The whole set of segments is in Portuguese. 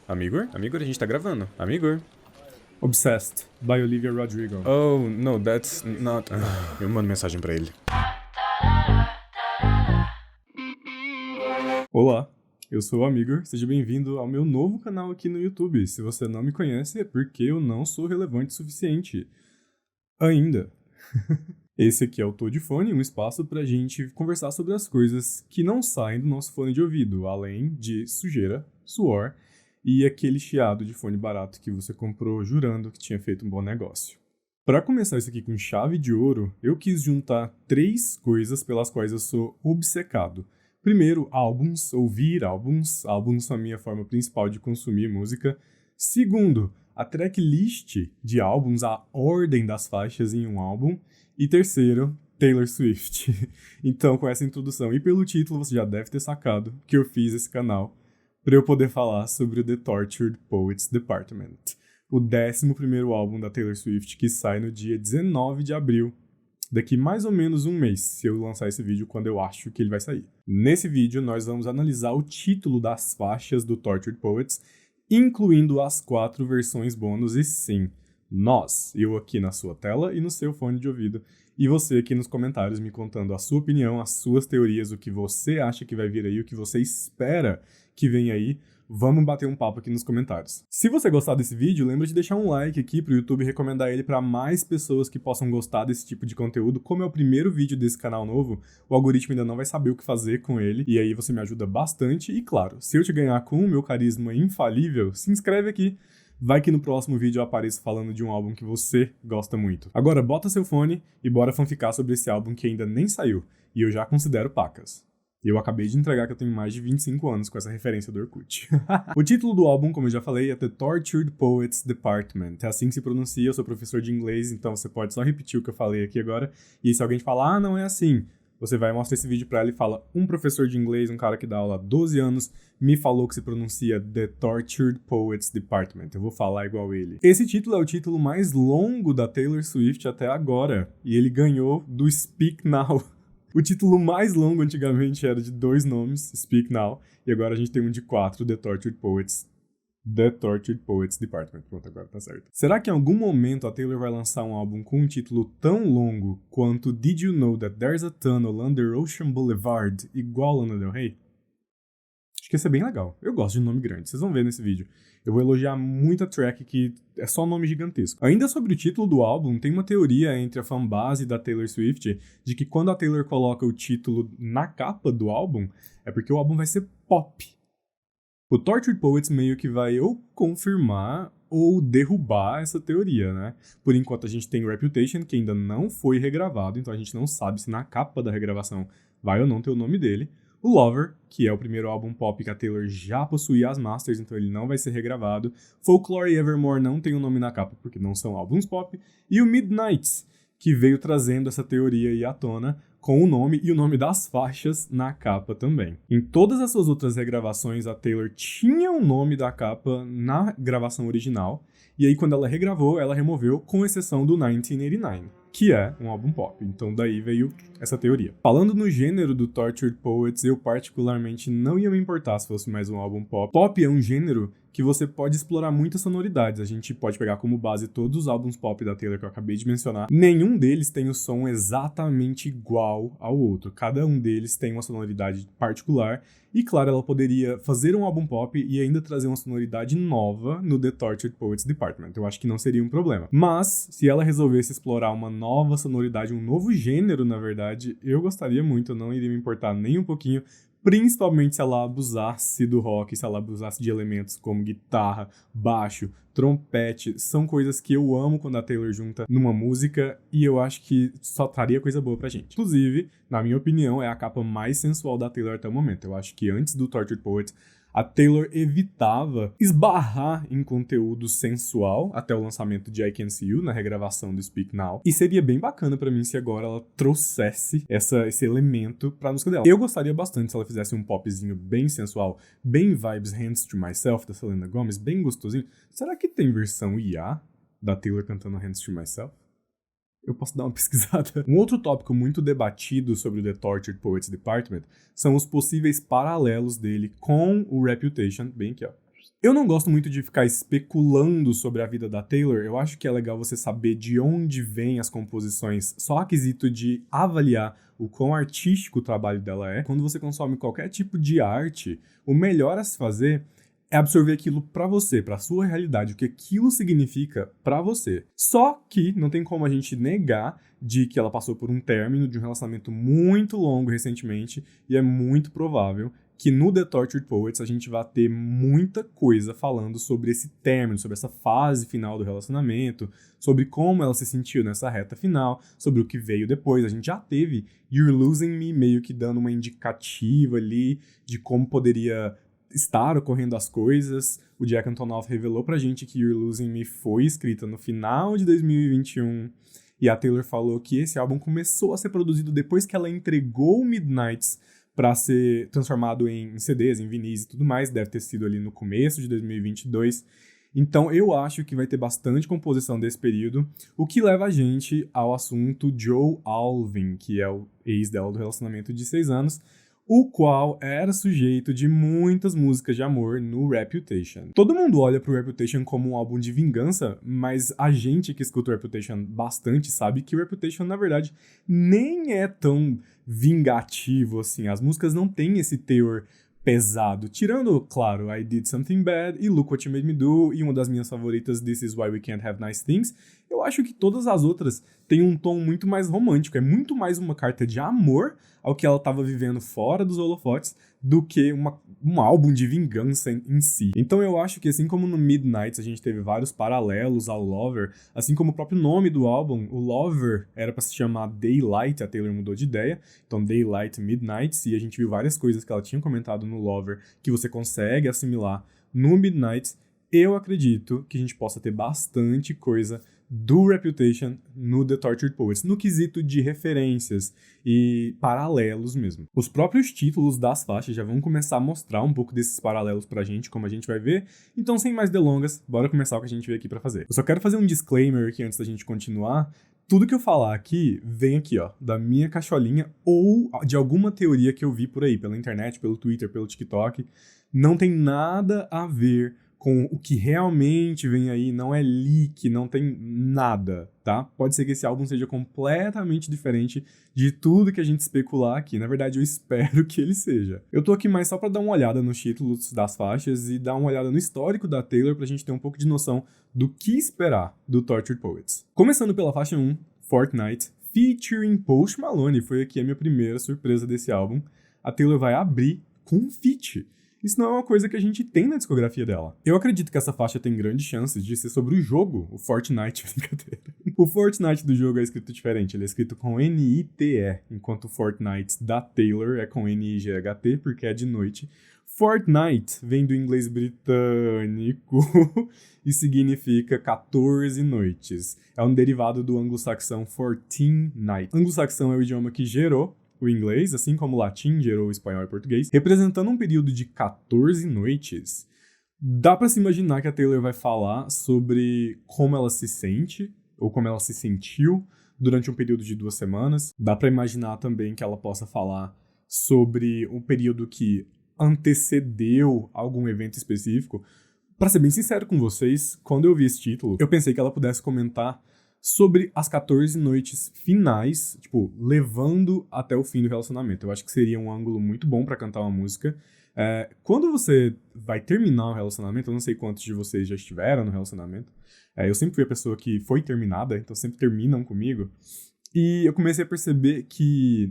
Amigor? Amigor, a gente tá gravando. Amigor. Obsessed, by Olivia Rodrigo. Oh, no, that's not... Eu mando mensagem pra ele. Olá, eu sou o Amigor, seja bem-vindo ao meu novo canal aqui no YouTube. Se você não me conhece, é porque eu não sou relevante o suficiente. Ainda. Esse aqui é o Tô de Fone, um espaço pra gente conversar sobre as coisas que não saem do nosso fone de ouvido, além de sujeira, suor e aquele chiado de fone barato que você comprou jurando que tinha feito um bom negócio. Para começar isso aqui com chave de ouro, eu quis juntar 3 coisas pelas quais eu sou obcecado. Primeiro, álbuns, ouvir álbuns. Álbuns são a minha forma principal de consumir música. Segundo, a tracklist de álbuns, a ordem das faixas em um álbum. E terceiro, Taylor Swift. Então, com essa introdução e pelo título, você já deve ter sacado que eu fiz esse canal para eu poder falar sobre o The Tortured Poets Department, o 11º álbum da Taylor Swift, que sai no dia 19 de abril, daqui mais ou menos um mês, se eu lançar esse vídeo quando eu acho que ele vai sair. Nesse vídeo, nós vamos analisar o título das faixas do Tortured Poets, incluindo as 4 versões bônus, e sim, nós, eu aqui na sua tela e no seu fone de ouvido, e você aqui nos comentários me contando a sua opinião, as suas teorias, o que você acha que vai vir aí, o que você espera que venha aí. Vamos bater um papo aqui nos comentários. Se você gostar desse vídeo, lembra de deixar um like aqui pro YouTube recomendar ele para mais pessoas que possam gostar desse tipo de conteúdo. Como é o primeiro vídeo desse canal novo, o algoritmo ainda não vai saber o que fazer com ele, e aí você me ajuda bastante. E claro, se eu te ganhar com o meu carisma infalível, se inscreve aqui. Vai que no próximo vídeo eu apareço falando de um álbum que você gosta muito. Agora bota seu fone e bora fanficar sobre esse álbum que ainda nem saiu, e eu já considero pacas. Eu acabei de entregar que eu tenho mais de 25 anos com essa referência do Orkut. O título do álbum, como eu já falei, é The Tortured Poets Department. É assim que se pronuncia, eu sou professor de inglês, então você pode só repetir o que eu falei aqui agora. E se alguém te falar, não é assim, você vai mostrar esse vídeo pra ela e fala, um professor de inglês, um cara que dá aula há 12 anos, me falou que se pronuncia The Tortured Poets Department. Eu vou falar igual ele. Esse título é o título mais longo da Taylor Swift até agora, e ele ganhou do Speak Now. O título mais longo antigamente era de 2 nomes, Speak Now, e agora a gente tem um de 4, The Tortured Poets Department. Pronto, agora tá certo. Será que em algum momento a Taylor vai lançar um álbum com um título tão longo quanto Did You Know That There's a Tunnel Under Ocean Boulevard, igual Lana Del Rey? Acho que ia ser bem legal. Eu gosto de nome grande, vocês vão ver nesse vídeo. Eu vou elogiar muita track que é só nome gigantesco. Ainda sobre o título do álbum, tem uma teoria entre a fanbase da Taylor Swift de que quando a Taylor coloca o título na capa do álbum, é porque o álbum vai ser pop. O Tortured Poets meio que vai ou confirmar ou derrubar essa teoria, né? Por enquanto a gente tem Reputation, que ainda não foi regravado, então a gente não sabe se na capa da regravação vai ou não ter o nome dele. O Lover, que é o primeiro álbum pop que a Taylor já possuía as masters, então ele não vai ser regravado. Folklore e Evermore não tem o nome na capa porque não são álbuns pop. E o Midnights, que veio trazendo essa teoria aí à tona com o nome e o nome das faixas na capa também. Em todas as suas outras regravações, a Taylor tinha o nome da capa na gravação original, e aí quando ela regravou, ela removeu, com exceção do 1989. Que é um álbum pop, então daí veio essa teoria. Falando no gênero do Tortured Poets, eu particularmente não ia me importar se fosse mais um álbum pop. Pop é um gênero que você pode explorar muitas sonoridades. A gente pode pegar como base todos os álbuns pop da Taylor que eu acabei de mencionar. Nenhum deles tem o som exatamente igual ao outro. Cada um deles tem uma sonoridade particular. E claro, ela poderia fazer um álbum pop e ainda trazer uma sonoridade nova no The Tortured Poets Department. Eu acho que não seria um problema. Mas, se ela resolvesse explorar uma nova sonoridade, um novo gênero, na verdade, eu gostaria muito, eu não iria me importar nem um pouquinho, principalmente se ela abusasse do rock, se ela abusasse de elementos como guitarra, baixo, trompete. São coisas que eu amo quando a Taylor junta numa música e eu acho que só traria coisa boa pra gente. Inclusive, na minha opinião, é a capa mais sensual da Taylor até o momento. Eu acho que antes do Tortured Poets, a Taylor evitava esbarrar em conteúdo sensual até o lançamento de I Can See You, na regravação do Speak Now. E seria bem bacana pra mim se agora ela trouxesse esse elemento pra música dela. Eu gostaria bastante se ela fizesse um popzinho bem sensual, bem vibes Hands to Myself, da Selena Gomez, bem gostosinho. Será que tem versão IA da Taylor cantando Hands to Myself? Eu posso dar uma pesquisada. Um outro tópico muito debatido sobre o The Tortured Poets Department são os possíveis paralelos dele com o Reputation, bem aqui ó, Eu não gosto muito de ficar especulando sobre a vida da Taylor, eu acho que é legal você saber de onde vêm as composições, só a quesito de avaliar o quão artístico o trabalho dela é. Quando você consome qualquer tipo de arte, o melhor a se fazer é absorver aquilo pra você, pra sua realidade, o que aquilo significa pra você. Só que não tem como a gente negar de que ela passou por um término de um relacionamento muito longo recentemente, e é muito provável que no The Tortured Poets a gente vai ter muita coisa falando sobre esse término, sobre essa fase final do relacionamento, sobre como ela se sentiu nessa reta final, sobre o que veio depois. A gente já teve You're Losing Me meio que dando uma indicativa ali de como poderia estar ocorrendo as coisas. O Jack Antonoff revelou pra gente que You're Losing Me foi escrita no final de 2021, e a Taylor falou que esse álbum começou a ser produzido depois que ela entregou Midnights para ser transformado em CDs, em vinis e tudo mais. Deve ter sido ali no começo de 2022. Então eu acho que vai ter bastante composição desse período, o que leva a gente ao assunto Joe Alvin, que é o ex dela do relacionamento de 6 anos, o qual era sujeito de muitas músicas de amor no Reputation. Todo mundo olha pro Reputation como um álbum de vingança, mas a gente que escuta o Reputation bastante sabe que o Reputation, na verdade, nem é tão vingativo assim. As músicas não têm esse teor pesado, tirando, claro, I Did Something Bad e Look What You Made Me Do, e uma das minhas favoritas, This Is Why We Can't Have Nice Things. Eu acho que todas as outras têm um tom muito mais romântico, é muito mais uma carta de amor ao que ela estava vivendo fora dos holofotes do que um álbum de vingança em si. Então eu acho que assim como no Midnights a gente teve vários paralelos ao Lover, assim como o próprio nome do álbum, o Lover era para se chamar Daylight, a Taylor mudou de ideia, então Daylight Midnights, e a gente viu várias coisas que ela tinha comentado no Lover que você consegue assimilar no Midnights. Eu acredito que a gente possa ter bastante coisa do Reputation no The Tortured Poets, no quesito de referências e paralelos mesmo. Os próprios títulos das faixas já vão começar a mostrar um pouco desses paralelos pra gente, como a gente vai ver. Então, sem mais delongas, bora começar o que a gente veio aqui pra fazer. Eu só quero fazer um disclaimer aqui antes da gente continuar. Tudo que eu falar aqui, vem aqui, ó, da minha cacholinha ou de alguma teoria que eu vi por aí, pela internet, pelo Twitter, pelo TikTok. Não tem nada a ver com o que realmente vem aí, não é leak, não tem nada, tá? Pode ser que esse álbum seja completamente diferente de tudo que a gente especular aqui. Na verdade, eu espero que ele seja. Eu tô aqui mais só pra dar uma olhada nos títulos das faixas e dar uma olhada no histórico da Taylor pra gente ter um pouco de noção do que esperar do Tortured Poets. Começando pela faixa 1, Fortnite, featuring Post Malone, foi aqui a minha primeira surpresa desse álbum. A Taylor vai abrir com um feat. Isso não é uma coisa que a gente tem na discografia dela. Eu acredito que essa faixa tem grandes chances de ser sobre o jogo, o Fortnite, brincadeira. O Fortnite do jogo é escrito diferente, ele é escrito com N-I-T-E, enquanto o Fortnite da Taylor é com N-I-G-H-T, porque é de noite. Fortnite vem do inglês britânico e significa 14 noites. É um derivado do anglo-saxão 14 night. Anglo-saxão é o idioma que gerou o inglês, assim como o latim gerou o espanhol e o português, representando um período de 14 noites. Dá pra se imaginar que a Taylor vai falar sobre como ela se sente, ou como ela se sentiu durante um período de 2 semanas. Dá pra imaginar também que ela possa falar sobre um período que antecedeu algum evento específico. Pra ser bem sincero com vocês, quando eu vi esse título, eu pensei que ela pudesse comentar sobre as 14 noites finais, tipo, levando até o fim do relacionamento. Eu acho que seria um ângulo muito bom pra cantar uma música. Quando você vai terminar um relacionamento, eu não sei quantos de vocês já estiveram no relacionamento, eu sempre fui a pessoa que foi terminada, então sempre terminam comigo, e eu comecei a perceber que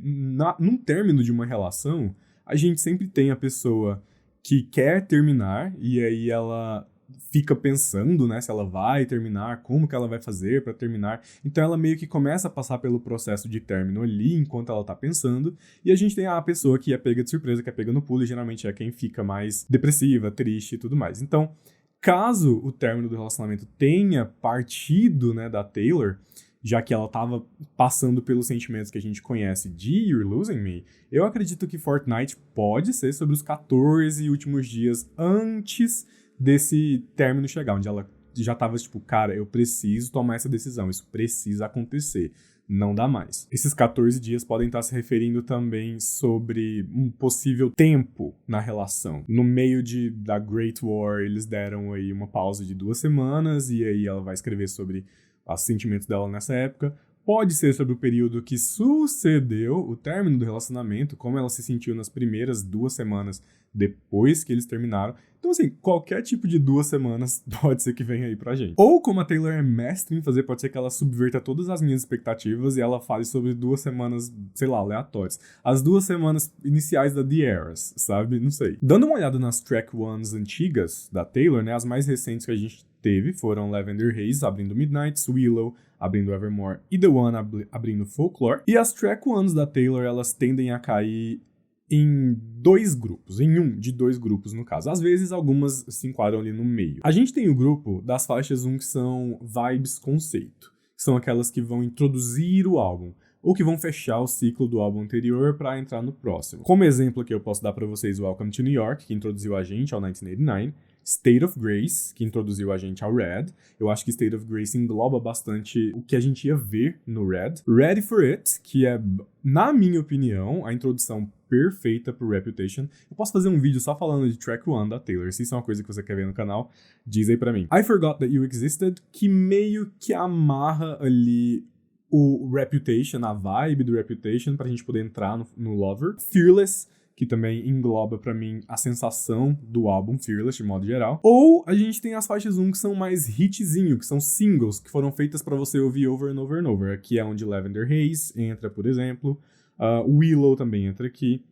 num término de uma relação, a gente sempre tem a pessoa que quer terminar, e aí ela fica pensando, né, se ela vai terminar, como que ela vai fazer pra terminar. Então ela meio que começa a passar pelo processo de término ali, enquanto ela tá pensando, e a gente tem a pessoa que é pega de surpresa, que é pega no pulo, e geralmente é quem fica mais depressiva, triste e tudo mais. Então, caso o término do relacionamento tenha partido, né, da Taylor, já que ela tava passando pelos sentimentos que a gente conhece de You're Losing Me, eu acredito que Fortnite pode ser sobre os 14 últimos dias antes desse término chegar, onde ela já tava tipo, cara, eu preciso tomar essa decisão, isso precisa acontecer. não dá mais. Esses 14 dias podem estar se referindo também sobre um possível tempo na relação. No meio da Great War, eles deram aí uma pausa de 2 semanas, e aí ela vai escrever sobre os sentimentos dela nessa época. Pode ser sobre o período que sucedeu o término do relacionamento, como ela se sentiu nas primeiras 2 semanas depois que eles terminaram. Então, assim, qualquer tipo de 2 semanas pode ser que venha aí pra gente. Ou, como a Taylor é mestre em fazer, pode ser que ela subverta todas as minhas expectativas e ela fale sobre 2 semanas, sei lá, aleatórias. As 2 semanas iniciais da The Eras, sabe? Não sei. Dando uma olhada nas track ones antigas da Taylor, né? As mais recentes que a gente teve foram Lavender Haze, abrindo Midnights, Willow, abrindo Evermore, e The One, abrindo Folklore. E as track ones da Taylor, elas tendem a cair em 2 grupos, em um de 2 grupos no caso. Às vezes algumas se enquadram ali no meio. A gente tem o grupo das faixas 1 que são vibes conceito, que são aquelas que vão introduzir o álbum, ou que vão fechar o ciclo do álbum anterior para entrar no próximo. Como exemplo aqui eu posso dar para vocês Welcome to New York, que introduziu a gente ao 1989, State of Grace, que introduziu a gente ao Red. Eu acho que State of Grace engloba bastante o que a gente ia ver no Red. Ready for It, que é, na minha opinião, a introdução perfeita pro Reputation. Eu posso fazer um vídeo só falando de Track 1 da Taylor. Se isso é uma coisa que você quer ver no canal, diz aí pra mim. I Forgot That You Existed, que meio que amarra ali o Reputation, a vibe do Reputation, pra gente poder entrar no Lover. Fearless, que também engloba pra mim a sensação do álbum Fearless, de modo geral. Ou a gente tem as faixas 1 que são mais hitzinho, que são singles, que foram feitas pra você ouvir over and over and over. Aqui é onde Lavender Haze entra, por exemplo. Willow também entra aqui.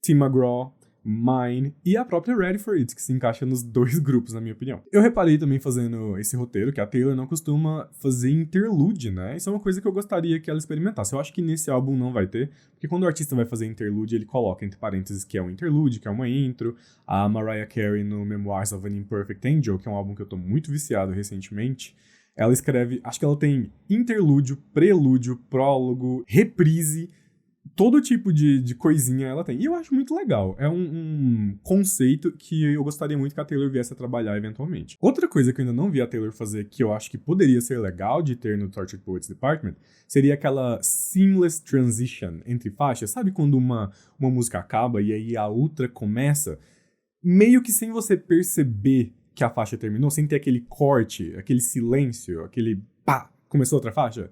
Tim McGraw, Mine e a própria Ready for It, que se encaixa nos 2 grupos, na minha opinião. Eu reparei também fazendo esse roteiro que a Taylor não costuma fazer interlude, né? Isso é uma coisa que eu gostaria que ela experimentasse. Eu acho que nesse álbum não vai ter, porque quando o artista vai fazer interlude, ele coloca entre parênteses que é um interlude, que é uma intro. A Mariah Carey no Memoirs of an Imperfect Angel, que é um álbum que eu tô muito viciado recentemente, ela escreve, acho que ela tem interlúdio, prelúdio, prólogo, reprise, todo tipo de coisinha ela tem. E eu acho muito legal. É um conceito que eu gostaria muito que a Taylor viesse a trabalhar eventualmente. Outra coisa que eu ainda não vi a Taylor fazer, que eu acho que poderia ser legal de ter no Tortured Poets Department, seria aquela seamless transition entre faixas. Sabe quando uma música acaba e aí a outra começa? Meio que sem você perceber que a faixa terminou, sem ter aquele corte, aquele silêncio, aquele pá, começou outra faixa.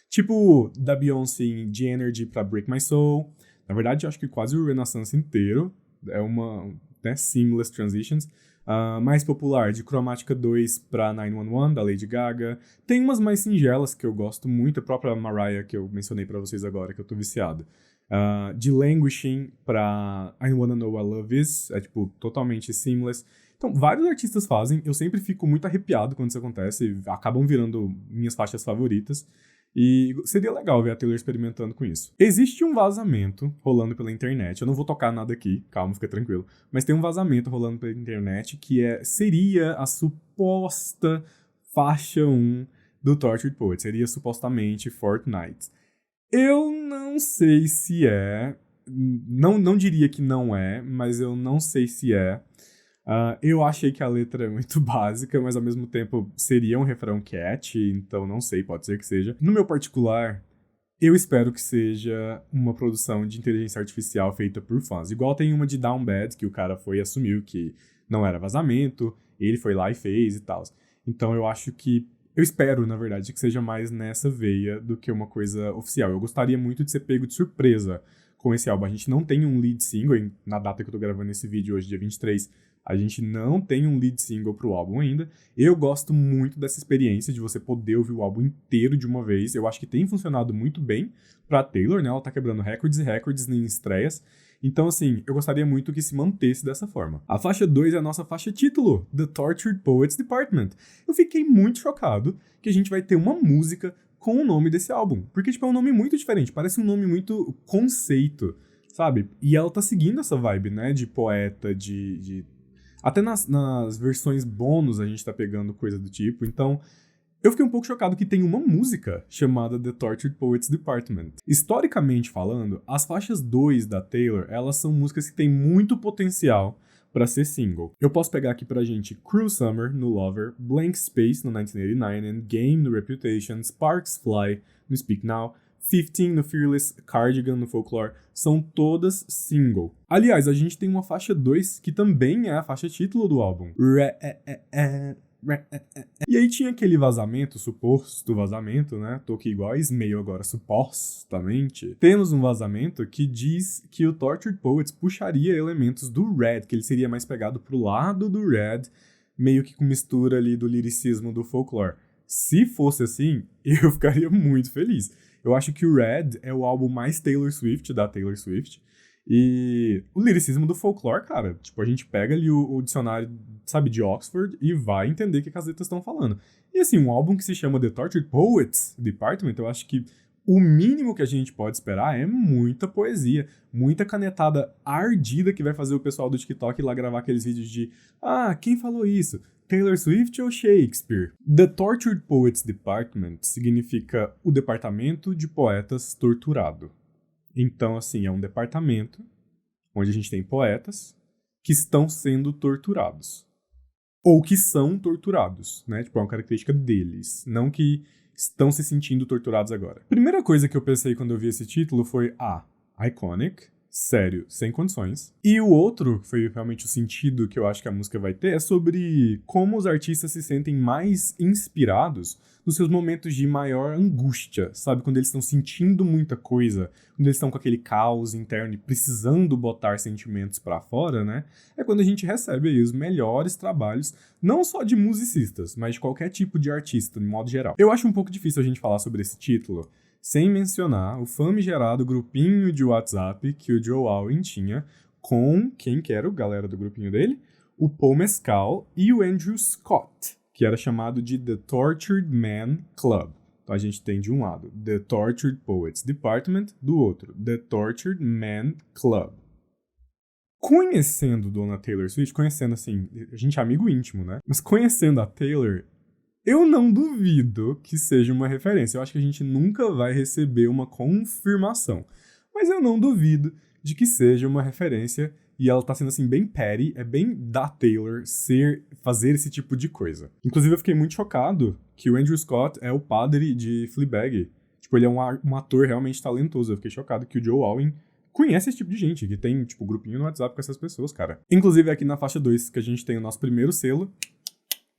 Tipo da Beyoncé em The Energy pra Break My Soul. Na verdade, eu acho que quase o Renaissance inteiro é uma, né, seamless transitions. Mais popular, de Chromatica 2 pra 911, da Lady Gaga. Tem umas mais singelas que eu gosto muito, a própria Mariah, que eu mencionei pra vocês agora, que eu tô viciado. De Languishing pra I Wanna Know What Love Is, é tipo totalmente seamless. Então, vários artistas fazem, eu sempre fico muito arrepiado quando isso acontece, acabam virando minhas faixas favoritas. E seria legal ver a Taylor experimentando com isso. Existe um vazamento rolando pela internet. Eu não vou tocar nada aqui, calma, fica tranquilo. Mas tem um vazamento rolando pela internet que seria a suposta faixa 1 do Tortured Poets. Seria supostamente Fortnite. Eu não sei se é. Não diria que não é, mas eu não sei se é. Eu achei que a letra é muito básica, mas ao mesmo tempo seria um refrão catchy, então não sei, pode ser que seja. No meu particular, eu espero que seja uma produção de inteligência artificial feita por fãs. Igual tem uma de Down Bad, que o cara foi e assumiu que não era vazamento, ele foi lá e fez e tal. Então eu acho que... Eu espero, na verdade, que seja mais nessa veia do que uma coisa oficial. Eu gostaria muito de ser pego de surpresa com esse álbum. A gente não tem um lead single, na data que eu tô gravando esse vídeo hoje, dia 23, a gente não tem um lead single pro álbum ainda. Eu gosto muito dessa experiência de você poder ouvir o álbum inteiro de uma vez. Eu acho que tem funcionado muito bem pra Taylor, né? Ela tá quebrando recordes e recordes em estreias. Então, assim, eu gostaria muito que se mantesse dessa forma. A faixa 2 é a nossa faixa título, The Tortured Poets Department. Eu fiquei muito chocado que a gente vai ter uma música com o nome desse álbum. Porque, tipo, é um nome muito diferente. Parece um nome muito conceito, sabe? E ela tá seguindo essa vibe, né? De poeta, Até nas versões bônus a gente tá pegando coisa do tipo, então eu fiquei um pouco chocado que tem uma música chamada The Tortured Poets Department. Historicamente falando, as faixas 2 da Taylor, elas são músicas que têm muito potencial pra ser single. Eu posso pegar aqui pra gente Cruel Summer no Lover, Blank Space no 1989, Endgame no Reputation, Sparks Fly no Speak Now, 15 no Fearless, Cardigan no Folklore, são todas single. Aliás, a gente tem uma faixa 2 que também é a faixa título do álbum. E aí tinha aquele vazamento, suposto vazamento, né? Tô aqui igual a Ismail agora, supostamente. Temos um vazamento que diz que o Tortured Poets puxaria elementos do Red, que ele seria mais pegado pro lado do Red, meio que com mistura ali do liricismo do Folklore. Se fosse assim, eu ficaria muito feliz. Eu acho que o Red é o álbum mais Taylor Swift da Taylor Swift. E o liricismo do Folklore, cara, tipo, a gente pega ali o dicionário, sabe, de Oxford e vai entender o que as letras estão falando. E assim, um álbum que se chama The Tortured Poets Department, eu acho que o mínimo que a gente pode esperar é muita poesia, muita canetada ardida que vai fazer o pessoal do TikTok ir lá gravar aqueles vídeos de quem falou isso? Taylor Swift ou Shakespeare? The Tortured Poets Department significa o departamento de poetas torturado. Então, assim, é um departamento onde a gente tem poetas que estão sendo torturados. Ou que são torturados, né? Tipo, é uma característica deles, não que estão se sentindo torturados agora. Primeira coisa que eu pensei quando eu vi esse título foi, iconic, sério, sem condições. E o outro, que foi realmente o sentido que eu acho que a música vai ter, é sobre como os artistas se sentem mais inspirados nos seus momentos de maior angústia, sabe? Quando eles estão sentindo muita coisa, quando eles estão com aquele caos interno e precisando botar sentimentos pra fora, né? É quando a gente recebe aí os melhores trabalhos, não só de musicistas, mas de qualquer tipo de artista, de modo geral. Eu acho um pouco difícil a gente falar sobre esse título sem mencionar o famigerado grupinho de WhatsApp que o Joe Alwyn tinha com quem que era o galera do grupinho dele? O Paul Mescal e o Andrew Scott, que era chamado de The Tortured Man Club. Então a gente tem de um lado The Tortured Poets Department, do outro The Tortured Man Club. Conhecendo Dona Taylor Swift, conhecendo assim, a gente é amigo íntimo, né? Mas conhecendo a Taylor, eu não duvido que seja uma referência. Eu acho que a gente nunca vai receber uma confirmação. Mas eu não duvido de que seja uma referência. E ela tá sendo, assim, bem petty. É bem da Taylor fazer esse tipo de coisa. Inclusive, eu fiquei muito chocado que o Andrew Scott é o padre de Fleabag. Tipo, ele é um ator realmente talentoso. Eu fiquei chocado que o Joe Alwyn conhece esse tipo de gente. Que tem, tipo, grupinho no WhatsApp com essas pessoas, cara. Inclusive, aqui na faixa 2, que a gente tem o nosso primeiro selo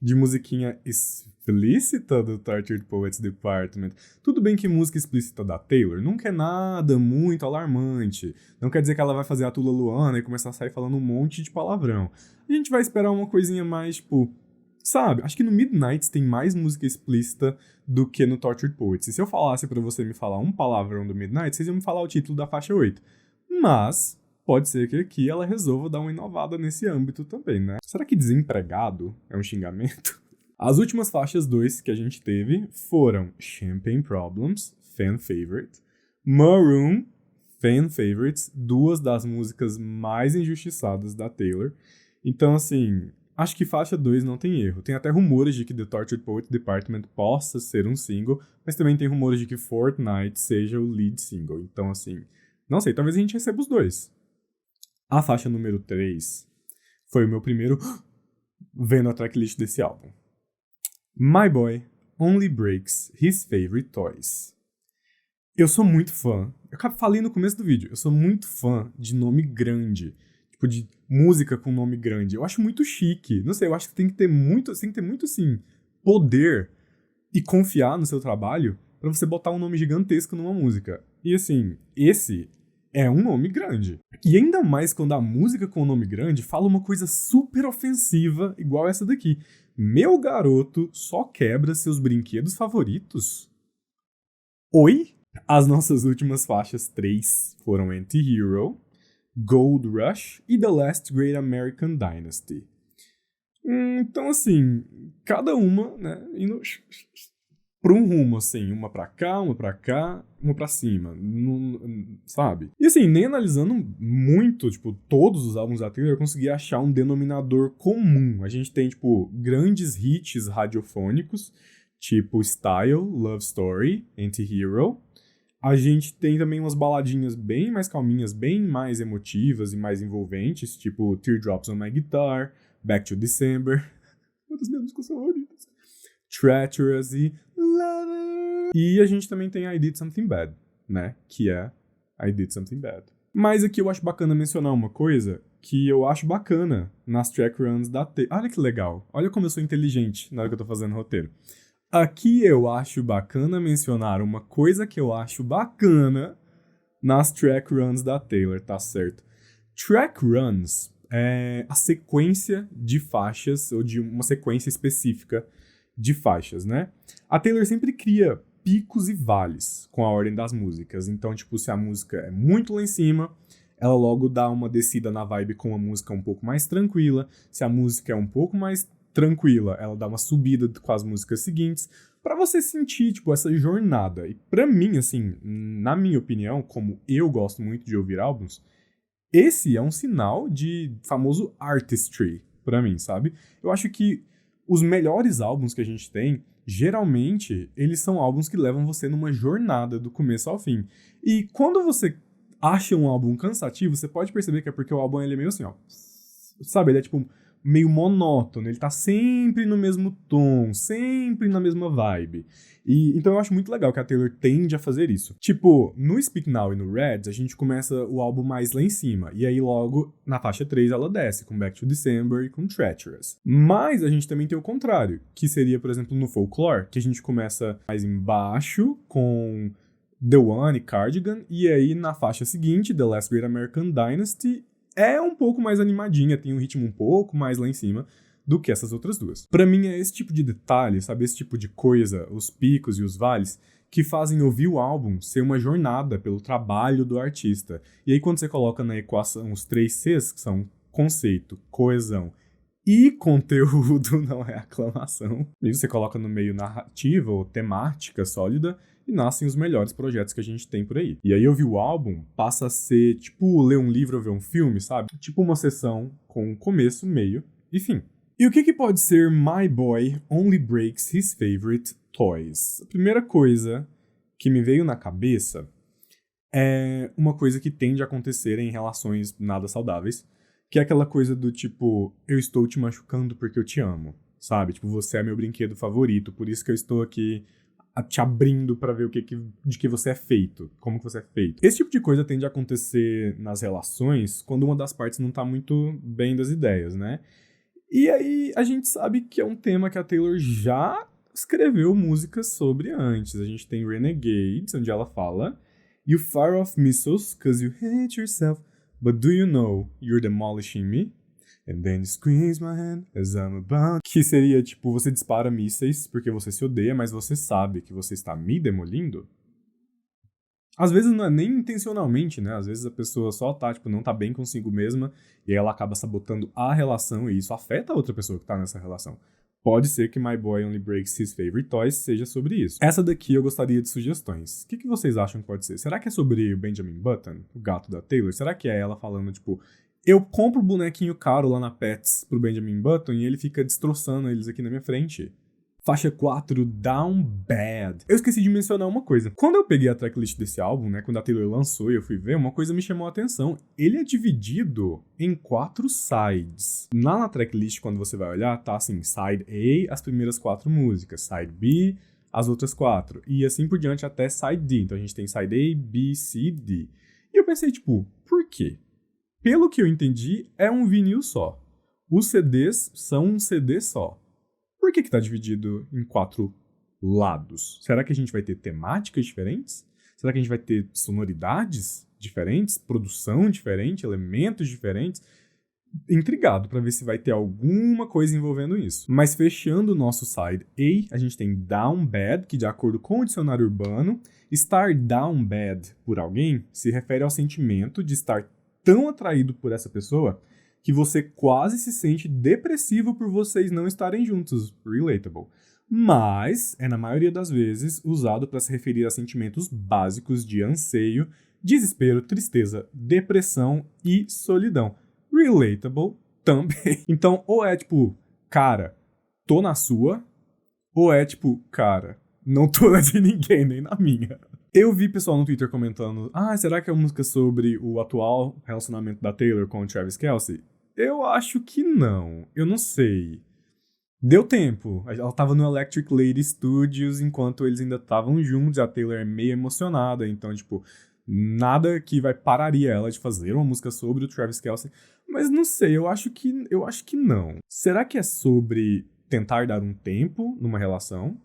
de musiquinha explícita do Tortured Poets Department. Tudo bem que música explícita da Taylor nunca é nada muito alarmante. Não quer dizer que ela vai fazer a Tula Luana e começar a sair falando um monte de palavrão. A gente vai esperar uma coisinha mais, tipo, sabe? Acho que no Midnights tem mais música explícita do que no Tortured Poets. E se eu falasse pra você me falar um palavrão do Midnights, vocês iam me falar o título da faixa 8. Mas pode ser que aqui ela resolva dar uma inovada nesse âmbito também, né? Será que desempregado é um xingamento? As últimas faixas 2 que a gente teve foram Champagne Problems, Fan Favorite, Maroon, Fan Favorites, duas das músicas mais injustiçadas da Taylor. Então, assim, acho que faixa 2 não tem erro. Tem até rumores de que The Tortured Poets Department possa ser um single, mas também tem rumores de que Fortnite seja o lead single. Então, assim, não sei, talvez a gente receba os dois. A faixa número 3 foi o meu primeiro vendo a tracklist desse álbum. My Boy Only Breaks His Favorite Toys. Eu sou muito fã, eu falei no começo do vídeo, eu sou muito fã de nome grande, tipo de música com nome grande. Eu acho muito chique, não sei, eu acho que tem que ter muito, assim, poder e confiar no seu trabalho pra você botar um nome gigantesco numa música. E assim, esse é um nome grande. E ainda mais quando a música com o nome grande fala uma coisa super ofensiva, igual essa daqui. Meu garoto só quebra seus brinquedos favoritos? Oi? As nossas últimas faixas 3 foram Anti-Hero, Gold Rush e The Last Great American Dynasty. Então, assim, cada uma, né, indo pra um rumo, assim, uma pra cá, uma pra cima, sabe? E assim, nem analisando muito, tipo, todos os álbuns da Taylor, eu consegui achar um denominador comum. A gente tem, tipo, grandes hits radiofônicos, tipo Style, Love Story, Anti-Hero. A gente tem também umas baladinhas bem mais calminhas, bem mais emotivas e mais envolventes, tipo Teardrops on My Guitar, Back to December. Uma das minhas músicas favoritas. Treacherous e Lover. E a gente também tem I Did Something Bad, né? Que é I Did Something Bad. Mas aqui eu acho bacana mencionar uma coisa que eu acho bacana nas track runs da Taylor. Olha que legal. Olha como eu sou inteligente na hora que eu tô fazendo roteiro. Aqui eu acho bacana mencionar uma coisa que eu acho bacana nas track runs da Taylor, tá certo? Track runs é a sequência de faixas, ou de uma sequência específica de faixas, né? A Taylor sempre cria picos e vales com a ordem das músicas. Então, tipo, se a música é muito lá em cima, ela logo dá uma descida na vibe com uma música um pouco mais tranquila. Se a música é um pouco mais tranquila, ela dá uma subida com as músicas seguintes, pra você sentir, tipo, essa jornada. E pra mim, assim, na minha opinião, como eu gosto muito de ouvir álbuns, esse é um sinal de famoso artistry pra mim, sabe? Eu acho que os melhores álbuns que a gente tem, geralmente, eles são álbuns que levam você numa jornada do começo ao fim. E quando você acha um álbum cansativo, você pode perceber que é porque o álbum ele é meio assim, ó. Sabe, ele é tipo meio monótono, ele tá sempre no mesmo tom, sempre na mesma vibe. E então eu acho muito legal que a Taylor tende a fazer isso. Tipo, no Speak Now e no Reds, a gente começa o álbum mais lá em cima, e aí logo na faixa 3 ela desce, com Back to December e com Treacherous. Mas a gente também tem o contrário, que seria, por exemplo, no Folklore, que a gente começa mais embaixo, com The One e Cardigan, e aí na faixa seguinte, The Last Great American Dynasty, é um pouco mais animadinha, tem um ritmo um pouco mais lá em cima do que essas outras duas. Pra mim é esse tipo de detalhe, sabe, esse tipo de coisa, os picos e os vales, que fazem ouvir o álbum ser uma jornada pelo trabalho do artista. E aí quando você coloca na equação os 3 Cs, que são conceito, coesão e conteúdo, não é aclamação, e você coloca no meio narrativa ou temática sólida, e nascem os melhores projetos que a gente tem por aí. E aí ouvir o álbum passa a ser tipo ler um livro ou ver um filme, sabe? Tipo uma sessão com começo, meio e fim. E o que pode ser My Boy Only Breaks His Favorite Toys? A primeira coisa que me veio na cabeça é uma coisa que tende a acontecer em relações nada saudáveis, que é aquela coisa do tipo, eu estou te machucando porque eu te amo, sabe? Tipo, você é meu brinquedo favorito, por isso que eu estou aqui te abrindo pra ver de que você é feito, como que você é feito. Esse tipo de coisa tende a acontecer nas relações quando uma das partes não tá muito bem das ideias, né? E aí a gente sabe que é um tema que a Taylor já escreveu músicas sobre antes. A gente tem Renegades, onde ela fala You fire off missiles cause you hate yourself, but do you know you're demolishing me? And then you squeeze my hand as I'm about... Que seria, tipo, você dispara mísseis porque você se odeia, mas você sabe que você está me demolindo? Às vezes não é nem intencionalmente, né? Às vezes a pessoa só tá, tipo, não tá bem consigo mesma e aí ela acaba sabotando a relação e isso afeta a outra pessoa que tá nessa relação. Pode ser que My Boy Only Breaks His Favorite Toys seja sobre isso. Essa daqui eu gostaria de sugestões. O que vocês acham que pode ser? Será que é sobre o Benjamin Button, o gato da Taylor? Será que é ela falando, tipo... Eu compro o bonequinho caro lá na Pets pro Benjamin Button e ele fica destroçando eles aqui na minha frente. Faixa 4, Down Bad. Eu esqueci de mencionar uma coisa. Quando eu peguei a tracklist desse álbum, né, quando a Taylor lançou e eu fui ver, uma coisa me chamou a atenção. Ele é dividido em 4 sides. Lá na tracklist, quando você vai olhar, tá assim, Side A, as primeiras 4 músicas. Side B, as outras 4. E assim por diante até Side D. Então a gente tem Side A, B, C, D. E eu pensei, tipo, por quê? Pelo que eu entendi, é um vinil só. Os CDs são um CD só. Por que tá dividido em 4 lados? Será que a gente vai ter temáticas diferentes? Será que a gente vai ter sonoridades diferentes? Produção diferente? Elementos diferentes? Intrigado pra ver se vai ter alguma coisa envolvendo isso. Mas fechando o nosso side A, a gente tem Down Bad, que de acordo com o dicionário urbano, estar down bad por alguém se refere ao sentimento de estar tão atraído por essa pessoa que você quase se sente depressivo por vocês não estarem juntos. Relatable. Mas é, na maioria das vezes, usado para se referir a sentimentos básicos de anseio, desespero, tristeza, depressão e solidão. Relatable também. Então, ou é tipo, cara, tô na sua, ou é tipo, cara, não tô na de ninguém, nem na minha. Eu vi pessoal no Twitter comentando, será que é uma música sobre o atual relacionamento da Taylor com o Travis Kelce? Eu acho que não. Eu não sei. Deu tempo. Ela tava no Electric Lady Studios enquanto eles ainda estavam juntos. A Taylor é meio emocionada, então, tipo, nada que pararia ela de fazer uma música sobre o Travis Kelce. Mas não sei, eu acho que não. Será que é sobre tentar dar um tempo numa relação?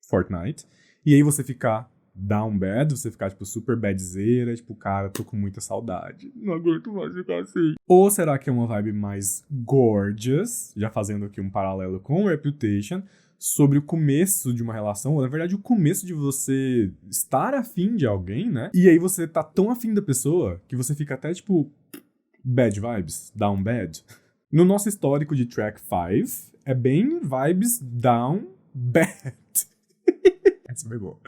Fortnite. E aí você ficar down bad, você ficar, tipo, super badzeira, tipo, cara, tô com muita saudade. Não aguento mais ficar assim. Ou será que é uma vibe mais gorgeous, já fazendo aqui um paralelo com Reputation, sobre o começo de uma relação, ou na verdade o começo de você estar afim de alguém, né? E aí você tá tão afim da pessoa que você fica até, tipo, bad vibes, down bad. No nosso histórico de track 5, é bem vibes down bad. Essa foi boa.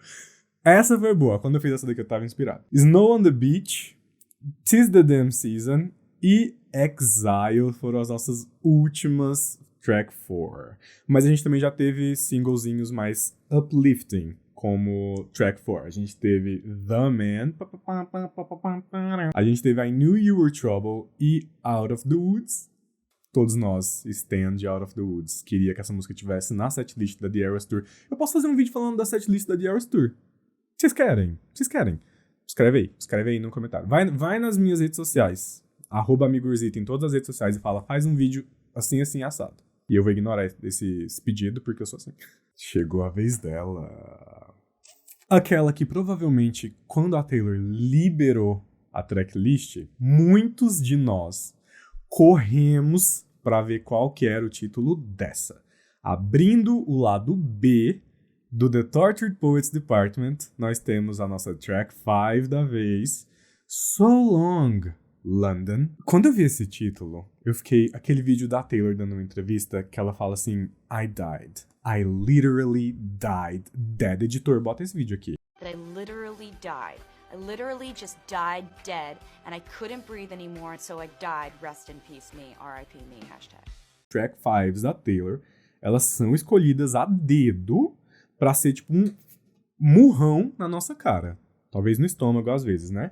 Essa foi boa. Quando eu fiz essa daqui, eu tava inspirado. Snow on the Beach, 'Tis the Damn Season e Exile foram as nossas últimas track 4. Mas a gente também já teve singlezinhos mais uplifting, como track 4. A gente teve The Man, a gente teve I Knew You Were Trouble e Out of the Woods. Todos nós, Stan de Out of the Woods, queria que essa música tivesse na setlist da The Eras Tour. Eu posso fazer um vídeo falando da setlist da The Eras Tour. Vocês querem? Escreve aí no comentário. Vai nas minhas redes sociais, @amigorzito em todas as redes sociais e fala, faz um vídeo assim, assim, assado. E eu vou ignorar esse pedido porque eu sou assim. Chegou a vez dela. Aquela que provavelmente, quando a Taylor liberou a tracklist, muitos de nós corremos para ver qual que era o título dessa. Abrindo o lado B do The Tortured Poets Department, nós temos a nossa track 5 da vez, So Long, London. Quando eu vi esse título, eu fiquei... Aquele vídeo da Taylor dando uma entrevista que ela fala assim, I died. I literally died. Dead. Editor, bota esse vídeo aqui. I literally died. I literally just died dead, and I couldn't breathe anymore, and so I died. Rest in peace, me. R.I.P. me. Hashtag. Track 5s da Taylor, elas são escolhidas a dedo pra ser tipo um murrão na nossa cara. Talvez no estômago às vezes, né?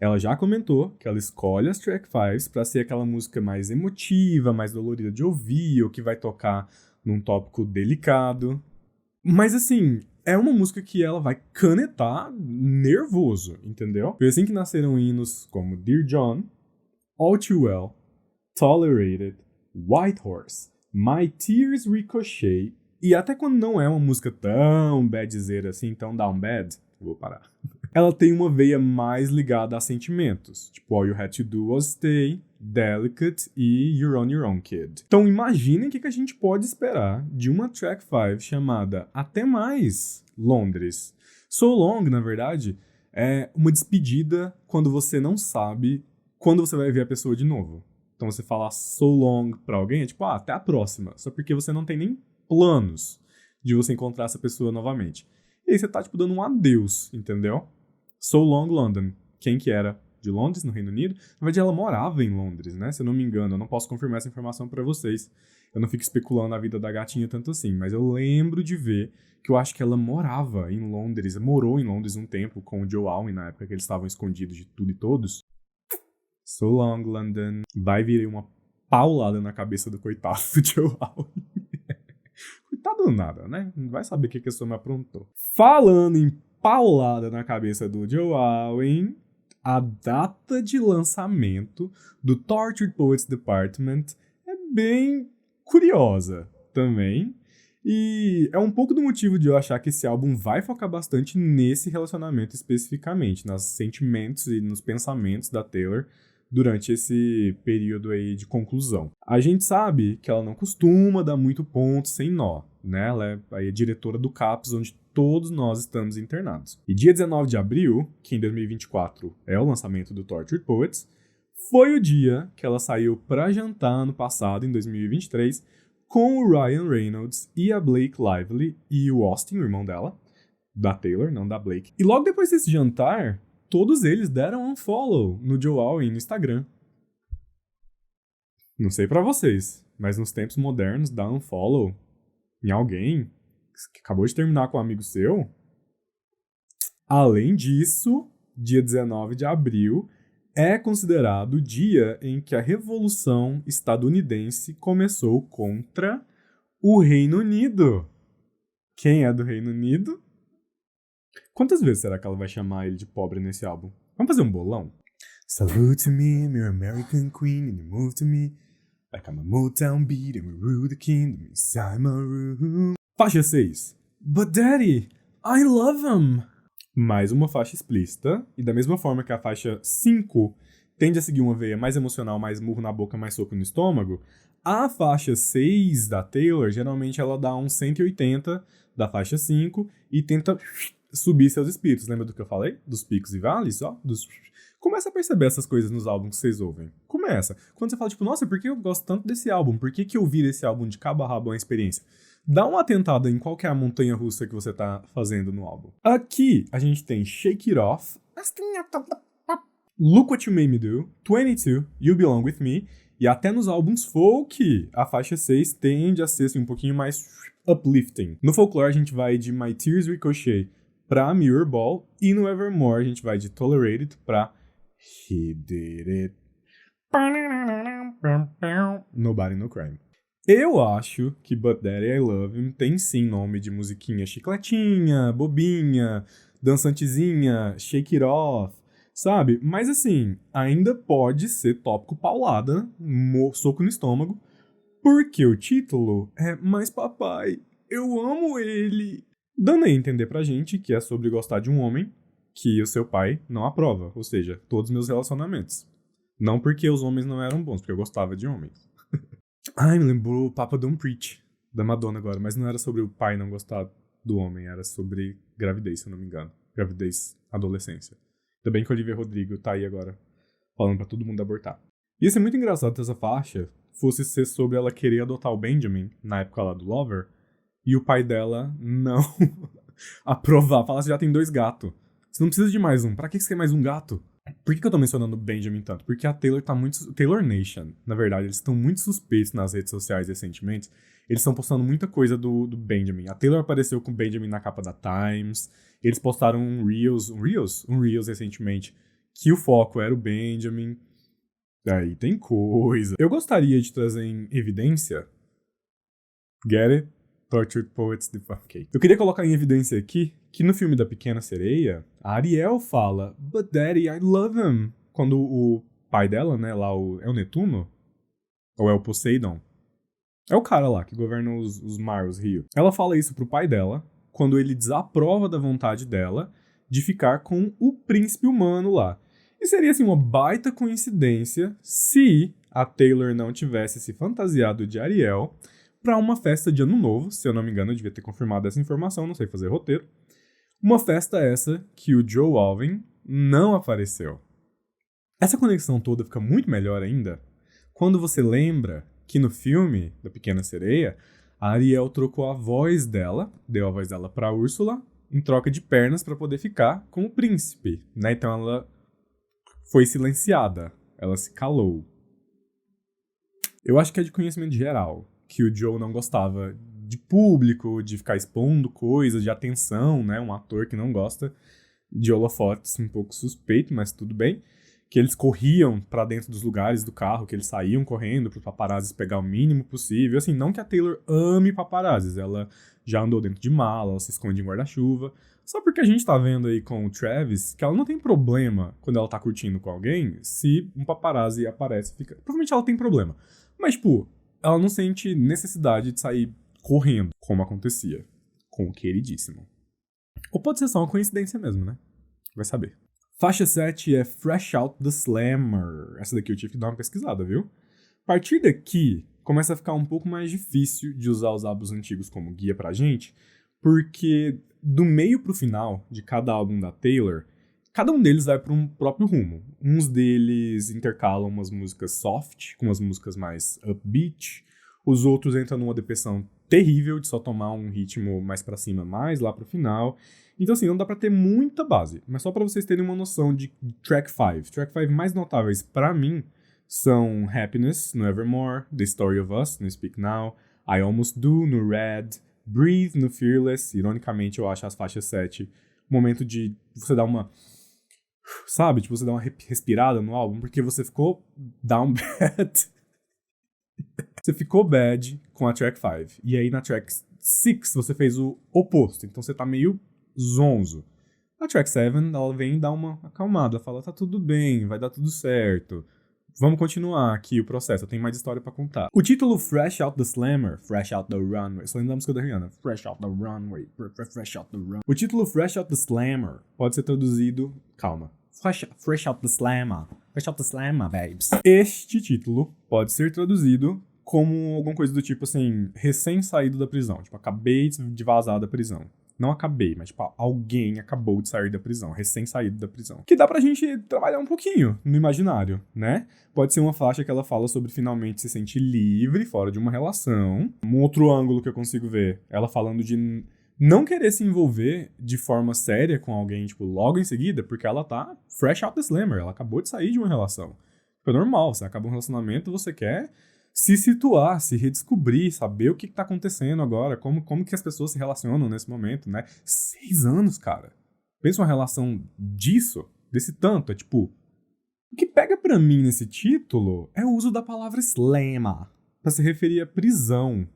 Ela já comentou que ela escolhe as track 5s pra ser aquela música mais emotiva, mais dolorida de ouvir, ou que vai tocar num tópico delicado. Mas assim, é uma música que ela vai canetar nervoso, entendeu? Foi assim que nasceram hinos como Dear John, All Too Well, Tolerated, White Horse, My Tears Ricochet, e até quando não é uma música tão badzeira assim, tão down bad, vou parar. Ela tem uma veia mais ligada a sentimentos, tipo All You Had To Do Was Stay, Delicate e You're On Your Own Kid. Então imaginem o que a gente pode esperar de uma track 5 chamada Até Mais Londres. So Long, na verdade, é uma despedida quando você não sabe quando você vai ver a pessoa de novo. Então você falar so long pra alguém é tipo, até a próxima. Só porque você não tem nem planos de você encontrar essa pessoa novamente. E aí você tá, tipo, dando um adeus, entendeu? So long, London. Quem que era de Londres, no Reino Unido? Na verdade, ela morava em Londres, né? Se eu não me engano, eu não posso confirmar essa informação pra vocês. Eu não fico especulando a vida da gatinha tanto assim, mas eu lembro de ver que eu acho que ela morava em Londres, morou em Londres um tempo com o Joe Alwyn, na época que eles estavam escondidos de tudo e todos. So long, London. Vai vir uma paulada na cabeça do coitado do Joe Alwyn. Coitado nada, né? Não vai saber o que a pessoa me aprontou. Falando em paulada na cabeça do Joe Alwyn, a data de lançamento do Tortured Poets Department é bem curiosa também. E é um pouco do motivo de eu achar que esse álbum vai focar bastante nesse relacionamento especificamente, nos sentimentos e nos pensamentos da Taylor durante esse período aí de conclusão. A gente sabe que ela não costuma dar muito ponto sem nó, né? Ela é aí a diretora do CAPS, onde todos nós estamos internados. E dia 19 de abril, que em 2024 é o lançamento do Tortured Poets, foi o dia que ela saiu pra jantar ano passado, em 2023, com o Ryan Reynolds e a Blake Lively e o Austin, o irmão dela, da Taylor, não da Blake. E logo depois desse jantar, todos eles deram um follow no Joe Alwyn no Instagram. Não sei pra vocês, mas nos tempos modernos, dar um follow em alguém que acabou de terminar com um amigo seu. Além disso, dia 19 de abril é considerado o dia em que a Revolução Estadunidense começou contra o Reino Unido. Quem é do Reino Unido? Quantas vezes será que ela vai chamar ele de pobre nesse álbum? Vamos fazer um bolão? Salute me, your American queen, and you move to me like I'm a Motown beat, and we rule the kingdom inside my room. Faixa 6. But Daddy, I love him. Mais uma faixa explícita, e da mesma forma que a faixa 5 tende a seguir uma veia mais emocional, mais murro na boca, mais soco no estômago, a faixa 6 da Taylor, geralmente ela dá um 180 da faixa 5 e tenta subir seus espíritos. Lembra do que eu falei? Dos picos e vales, ó? Começa a perceber essas coisas nos álbuns que vocês ouvem. Começa. Quando você fala, tipo, nossa, por que eu gosto tanto desse álbum? Por que eu vi esse álbum de cabo a rabo uma experiência? Dá uma atentada em qual que é a montanha russa que você tá fazendo no álbum. Aqui, a gente tem Shake It Off, Look What You Made Me Do, 22, You Belong With Me, e até nos álbuns folk, a faixa 6 tende a ser assim, um pouquinho mais uplifting. No folklore, a gente vai de My Tears Ricochet pra Mirror Ball, e no Evermore, a gente vai de Tolerated pra He Did It. Nobody No Crime. Eu acho que But Daddy I Love Him tem sim nome de musiquinha chicletinha, bobinha, dançantezinha, shake it off, sabe? Mas assim, ainda pode ser tópico paulada, soco no estômago, porque o título é Mas Papai, eu amo ele. Dando a entender pra gente que é sobre gostar de um homem que o seu pai não aprova, ou seja, todos os meus relacionamentos. Não porque os homens não eram bons, porque eu gostava de homens. Ai, me lembrou o Papa Don't Preach, da Madonna agora, mas não era sobre o pai não gostar do homem, era sobre gravidez, se eu não me engano. Gravidez, adolescência. Ainda bem que o Olivia Rodrigo tá aí agora, falando pra todo mundo abortar. Ia ser muito engraçado se essa faixa fosse ser sobre ela querer adotar o Benjamin, na época lá do Lover, e o pai dela não aprovar, falar, você já tem 2 gatos. Você não precisa de mais um, pra que você quer mais um gato? Por que eu tô mencionando o Benjamin tanto? Porque a Taylor tá muito... Taylor Nation, na verdade, eles estão muito suspeitos nas redes sociais recentemente. Eles estão postando muita coisa do Benjamin. A Taylor apareceu com o Benjamin na capa da Times. Eles postaram um Reels recentemente, que o foco era o Benjamin. Aí tem coisa. Eu gostaria de trazer em evidência... Get it? Tortured Poets Defecate. Eu queria colocar em evidência aqui que no filme da Pequena Sereia, a Ariel fala But Daddy, I love him. Quando o pai dela, né, lá é o Netuno? Ou é o Poseidon? É o cara lá que governa os mares, Rio. Ela fala isso pro pai dela quando ele desaprova da vontade dela de ficar com o príncipe humano lá. E seria assim uma baita coincidência se a Taylor não tivesse se fantasiado de Ariel para uma festa de Ano Novo, se eu não me engano, eu devia ter confirmado essa informação, não sei fazer roteiro. Uma festa essa que o Joe Alvin não apareceu. Essa conexão toda fica muito melhor ainda quando você lembra que no filme da Pequena Sereia, a Ariel trocou a voz dela, deu a voz dela pra Úrsula, em troca de pernas para poder ficar com o príncipe, né? Então ela foi silenciada, ela se calou. Eu acho que é de conhecimento geral que o Joe não gostava de público, de ficar expondo coisas, de atenção, né? Um ator que não gosta de holofotes, um pouco suspeito, mas tudo bem. Que eles corriam pra dentro dos lugares do carro, que eles saíam correndo pros paparazzis pegar o mínimo possível. Assim, não que a Taylor ame paparazzis, ela já andou dentro de mala, ela se esconde em guarda-chuva. Só porque a gente tá vendo aí com o Travis que ela não tem problema quando ela tá curtindo com alguém, se um paparazzi aparece, fica... Provavelmente ela tem problema. Mas, tipo, ela não sente necessidade de sair correndo, como acontecia com o queridíssimo. Ou pode ser só uma coincidência mesmo, né? Vai saber. Faixa 7 é Fresh Out the Slammer. Essa daqui eu tive que dar uma pesquisada, viu? A partir daqui, começa a ficar um pouco mais difícil de usar os álbuns antigos como guia pra gente, porque do meio pro final de cada álbum da Taylor, cada um deles vai para um próprio rumo. Uns deles intercalam umas músicas soft, com umas músicas mais upbeat. Os outros entram numa depressão terrível de só tomar um ritmo mais pra cima, mais lá pro final. Então, assim, não dá pra ter muita base. Mas só pra vocês terem uma noção de Track 5. Track 5 mais notáveis pra mim são Happiness, no Evermore, The Story of Us, no Speak Now, I Almost Do, no Red, Breathe, no Fearless. Ironicamente, eu acho as faixas 7 um momento de você dar uma... Sabe? Tipo, você dar uma respirada no álbum, porque você ficou down bad. Você ficou bad com a track 5. E aí na track 6 você fez o oposto. Então você tá meio zonzo. A track 7, ela vem dar uma acalmada. Ela fala, tá tudo bem, vai dar tudo certo. Vamos continuar aqui o processo, eu tenho mais história pra contar. O título Fresh Out the Slammer, Fresh Out the Runway, só lembro da música da Rihanna. Fresh Out the Runway, Fresh Out the Runway. O título Fresh Out the Slammer pode ser traduzido... Calma. Fresh Out the Slammer. Fresh Out the Slammer, babes. Este título pode ser traduzido como alguma coisa do tipo assim, recém-saído da prisão. Tipo, acabei de vazar da prisão. Não acabei, mas tipo, alguém acabou de sair da prisão, recém-saído da prisão. Que dá pra gente trabalhar um pouquinho no imaginário, né? Pode ser uma faixa que ela fala sobre finalmente se sentir livre, fora de uma relação. Um outro ângulo que eu consigo ver, ela falando de não querer se envolver de forma séria com alguém, tipo, logo em seguida, porque ela tá fresh out the slammer, ela acabou de sair de uma relação. É normal, você acaba um relacionamento, você quer se situar, se redescobrir, saber o que tá acontecendo agora, como que as pessoas se relacionam nesse momento, né? 6 anos, cara. Pensa uma relação desse tanto, é tipo... O que pega pra mim nesse título é o uso da palavra slammer, pra se referir à prisão.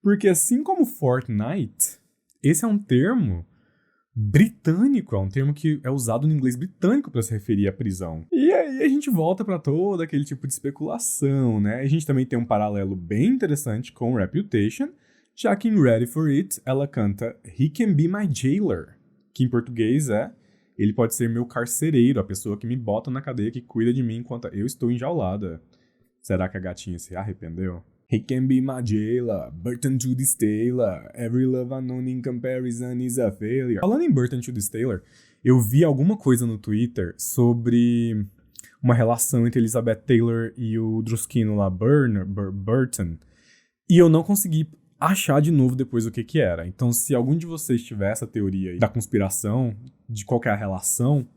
Porque assim como Fortnite, esse é um termo britânico, é um termo que é usado no inglês britânico para se referir à prisão. E aí a gente volta para todo aquele tipo de especulação, né? A gente também tem um paralelo bem interessante com Reputation, já que em Ready for It ela canta He can be my jailer, que em português é ele pode ser meu carcereiro, a pessoa que me bota na cadeia, que cuida de mim enquanto eu estou enjaulada. Será que a gatinha se arrependeu? He can be my jailer, Burton to this Taylor, every love unknown in comparison is a failure. Falando em Burton to this Taylor, eu vi alguma coisa no Twitter sobre uma relação entre Elizabeth Taylor e o Druskino lá, Burton, e eu não consegui achar de novo depois o que era. Então, se algum de vocês tiver essa teoria aí da conspiração, de qual que é a relação,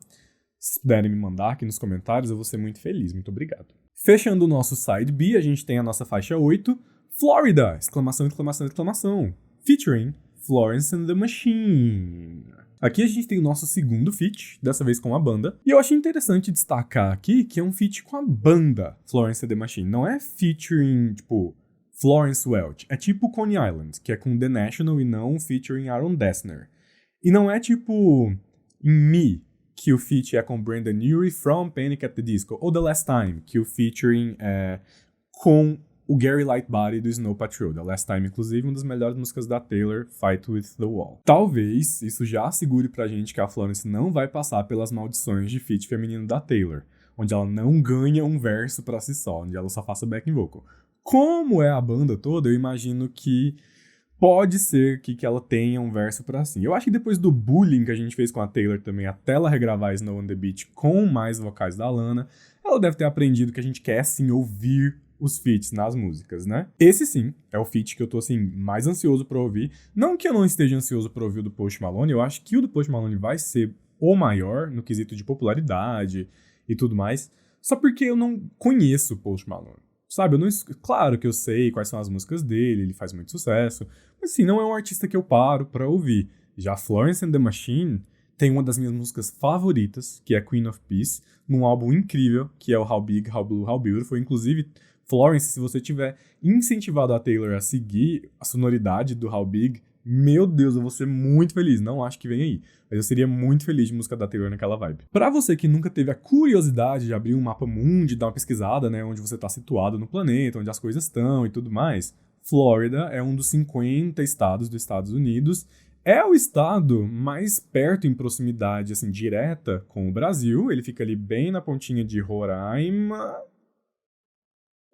se puderem me mandar aqui nos comentários, eu vou ser muito feliz. Muito obrigado. Fechando o nosso Side B, a gente tem a nossa faixa 8, Florida! Exclamação, exclamação, exclamação. Featuring Florence and the Machine. Aqui a gente tem o nosso segundo feat, dessa vez com a banda. E eu achei interessante destacar aqui que é um feat com a banda Florence and the Machine. Não é featuring, tipo, Florence Welch. É tipo Coney Island, que é com The National e não featuring Aaron Dessner. E não é tipo em Me, que o feat é com Brandon Urie from Panic! At the Disco, ou The Last Time, que o featuring é com o Gary Lightbody do Snow Patrol. The Last Time, inclusive, uma das melhores músicas da Taylor, Fight With The Wall. Talvez isso já assegure pra gente que a Florence não vai passar pelas maldições de feat feminino da Taylor, onde ela não ganha um verso pra si só, onde ela só faça backing vocal. Como é a banda toda, eu imagino que pode ser que ela tenha um verso pra si. Eu acho que depois do bullying que a gente fez com a Taylor também, até ela regravar Snow on the Beach com mais vocais da Lana, ela deve ter aprendido que a gente quer, sim, ouvir os feats nas músicas, né? Esse, sim, é o feat que eu tô, assim, mais ansioso pra ouvir. Não que eu não esteja ansioso pra ouvir o do Post Malone, eu acho que o do Post Malone vai ser o maior no quesito de popularidade e tudo mais, só porque eu não conheço o Post Malone. Sabe, claro que eu sei quais são as músicas dele, ele faz muito sucesso, mas assim, não é um artista que eu paro pra ouvir. Já Florence and the Machine tem uma das minhas músicas favoritas, que é Queen of Peace, num álbum incrível, que é o How Big, How Blue, How Beautiful. Inclusive, Florence, se você tiver incentivado a Taylor a seguir a sonoridade do How Big, meu Deus, eu vou ser muito feliz. Não acho que vem aí, mas eu seria muito feliz de música da Taylor naquela vibe. Pra você que nunca teve a curiosidade de abrir um mapa mundi, dar uma pesquisada, né, onde você tá situado no planeta, onde as coisas estão e tudo mais, Flórida é um dos 50 estados dos Estados Unidos. É o estado mais perto em proximidade, assim, direta com o Brasil. Ele fica ali bem na pontinha de Roraima.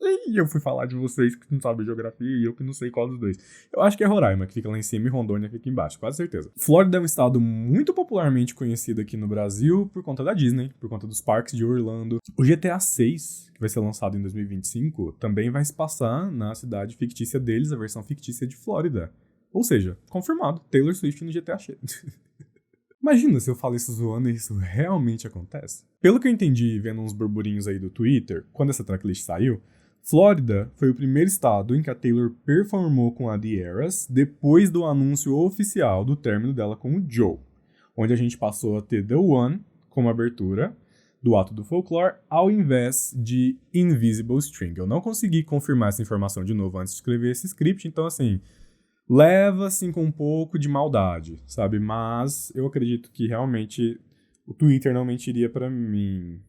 E eu fui falar de vocês que não sabem geografia e eu que não sei qual dos dois. Eu acho que é Roraima, que fica lá em cima, e Rondônia fica embaixo, quase certeza. Flórida é um estado muito popularmente conhecido aqui no Brasil por conta da Disney, por conta dos parques de Orlando. O GTA 6, que vai ser lançado em 2025, também vai se passar na cidade fictícia deles, a versão fictícia de Flórida. Ou seja, confirmado, Taylor Swift no GTA 6. Imagina se eu falo isso zoando e isso realmente acontece. Pelo que eu entendi vendo uns burburinhos aí do Twitter, quando essa tracklist saiu, Flórida foi o primeiro estado em que a Taylor performou com a The Eras depois do anúncio oficial do término dela com o Joe, onde a gente passou a ter The One como abertura, do ato do folklore, ao invés de invisible string. Eu não consegui confirmar essa informação de novo antes de escrever esse script, então assim, leva assim com um pouco de maldade, sabe? Mas eu acredito que realmente o Twitter não mentiria pra mim,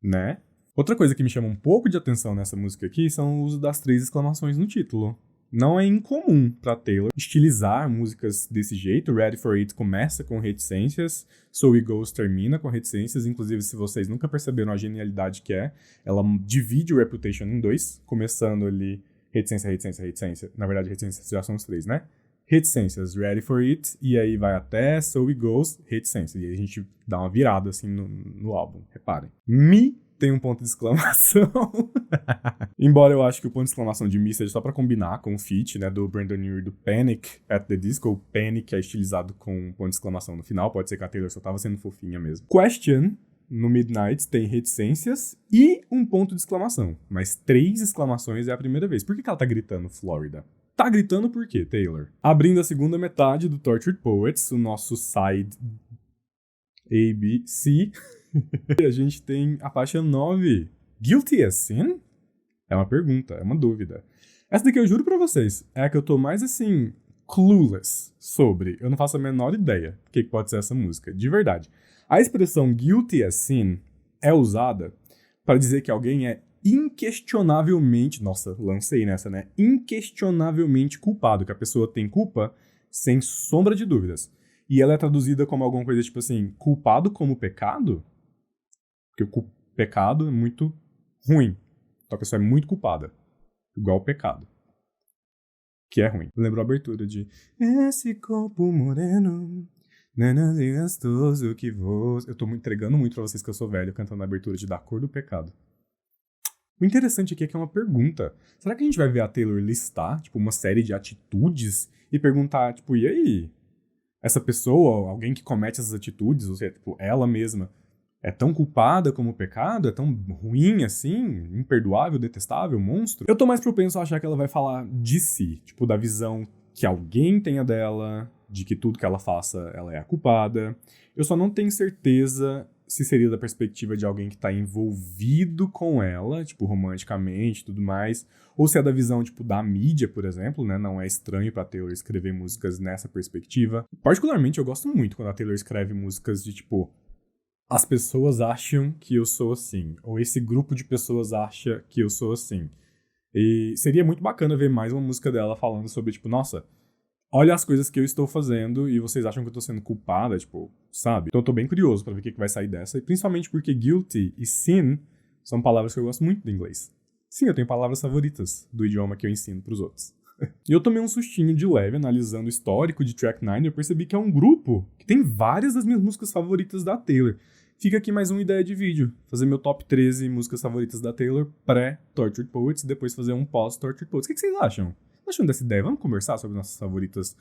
né? Outra coisa que me chama um pouco de atenção nessa música aqui são o uso das 3 exclamações no título. Não é incomum pra Taylor estilizar músicas desse jeito. Ready for It começa com reticências, So It Goes termina com reticências. Inclusive, se vocês nunca perceberam a genialidade que é, ela divide o Reputation em 2, começando ali reticência, reticência, reticência. Na verdade, reticências já são os 3, né? Reticências, Ready for It, e aí vai até So It Goes, reticência. E aí a gente dá uma virada assim no álbum, reparem. Tem um ponto de exclamação. Embora eu acho que o ponto de exclamação de Me seja só pra combinar com o feat, né, do Brandon Urie do Panic at the Disco. O Panic é estilizado com um ponto de exclamação no final. Pode ser que a Taylor só tava sendo fofinha mesmo. Question, no Midnight, tem reticências e um ponto de exclamação. Mas 3 exclamações é a primeira vez. Por que ela tá gritando Florida? Tá gritando por quê, Taylor? Abrindo a segunda metade do Tortured Poets, o nosso side A, B, C... A gente tem a faixa 9. Guilty as Sin? É uma pergunta, é uma dúvida. Essa daqui eu juro pra vocês, é a que eu tô mais assim, clueless sobre. Eu não faço a menor ideia do que pode ser essa música, de verdade. A expressão Guilty as Sin é usada para dizer que alguém é inquestionavelmente, nossa, lancei nessa, né? Inquestionavelmente culpado, que a pessoa tem culpa sem sombra de dúvidas. E ela é traduzida como alguma coisa tipo assim, culpado como pecado? Porque o pecado é muito ruim. Então a pessoa é muito culpada. Igual o pecado. Que é ruim. Lembro a abertura de Esse corpo moreno, nana de gostoso que você... Eu tô entregando muito pra vocês que eu sou velho cantando a abertura de Da Cor do Pecado. O interessante aqui é que é uma pergunta. Será que a gente vai ver a Taylor listar, tipo, uma série de atitudes e perguntar, tipo, e aí? Essa pessoa, alguém que comete essas atitudes, ou seja, tipo, ela mesma, é tão culpada como o pecado? É tão ruim assim? Imperdoável, detestável, monstro? Eu tô mais propenso a achar que ela vai falar de si. Tipo, da visão que alguém tenha dela, de que tudo que ela faça, ela é a culpada. Eu só não tenho certeza se seria da perspectiva de alguém que tá envolvido com ela, tipo, romanticamente e tudo mais, ou se é da visão, tipo, da mídia, por exemplo, né? Não é estranho pra Taylor escrever músicas nessa perspectiva. Particularmente, eu gosto muito quando a Taylor escreve músicas de, tipo, as pessoas acham que eu sou assim, ou esse grupo de pessoas acha que eu sou assim. E seria muito bacana ver mais uma música dela falando sobre, tipo, nossa, olha as coisas que eu estou fazendo e vocês acham que eu tô sendo culpada, tipo, sabe? Então eu tô bem curioso pra ver o que vai sair dessa, e principalmente porque guilty e sin são palavras que eu gosto muito do inglês. Sim, eu tenho palavras favoritas do idioma que eu ensino pros outros. E eu tomei um sustinho de leve analisando o histórico de Track 9 e eu percebi que é um grupo que tem várias das minhas músicas favoritas da Taylor. Fica aqui mais uma ideia de vídeo. Fazer meu top 13 músicas favoritas da Taylor pré-Tortured Poets e depois fazer um pós-Tortured Poets. O que vocês acham? Acham dessa ideia? Vamos conversar sobre nossas favoritas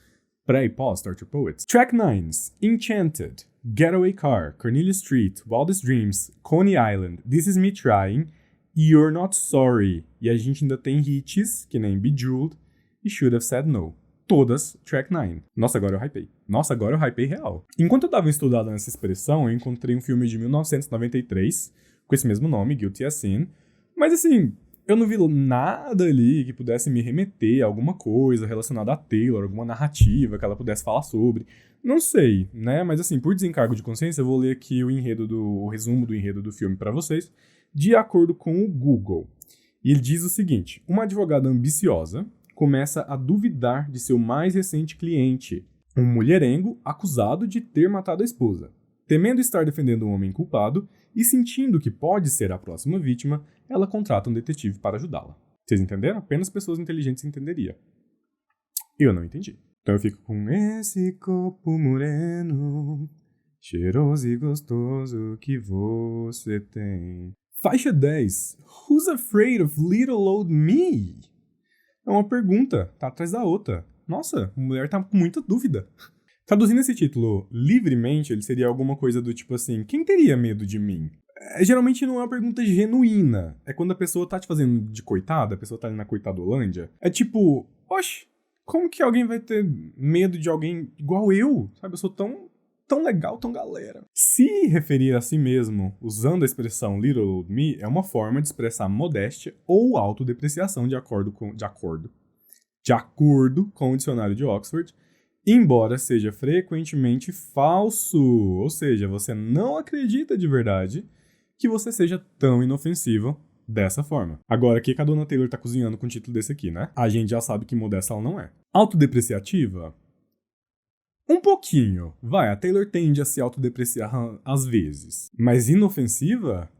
pré e pós-Tortured Poets? Track 9, Enchanted, Getaway Car, Cornelia Street, Wildest Dreams, Coney Island, This Is Me Trying e You're Not Sorry. E a gente ainda tem hits, que nem Bejeweled e Should Have Said No. Todas Track 9. Nossa, agora eu hypei real. Enquanto eu tava estudando nessa expressão, eu encontrei um filme de 1993, com esse mesmo nome, Guilty as Sin. Mas assim, eu não vi nada ali que pudesse me remeter a alguma coisa relacionada a Taylor, alguma narrativa que ela pudesse falar sobre. Não sei, né? Mas assim, por desencargo de consciência, eu vou ler aqui o resumo do enredo do filme pra vocês, de acordo com o Google. E ele diz o seguinte: uma advogada ambiciosa começa a duvidar de seu mais recente cliente, um mulherengo acusado de ter matado a esposa. Temendo estar defendendo um homem culpado e sentindo que pode ser a próxima vítima, ela contrata um detetive para ajudá-la. Vocês entenderam? Apenas pessoas inteligentes entenderiam. Eu não entendi. Então eu fico com esse corpo moreno, cheiroso e gostoso que você tem. Faixa 10. Who's afraid of little old me? É uma pergunta, tá atrás da outra. Nossa, a mulher tá com muita dúvida. Traduzindo esse título livremente, ele seria alguma coisa do tipo assim: quem teria medo de mim? Geralmente não é uma pergunta genuína. É quando a pessoa tá te fazendo de coitada, a pessoa tá ali na coitadolândia. É tipo, oxe, como que alguém vai ter medo de alguém igual eu? Sabe, eu sou tão tão legal, tão galera. Se referir a si mesmo usando a expressão Little Old Me é uma forma de expressar modéstia ou autodepreciação de acordo com o dicionário de Oxford, embora seja frequentemente falso, ou seja, você não acredita de verdade que você seja tão inofensivo dessa forma. Agora, o que a Dona Taylor tá cozinhando com o título desse aqui, né? A gente já sabe que modesta ela não é. Autodepreciativa? Um pouquinho. Vai, a Taylor tende a se autodepreciar às vezes. Mas inofensiva?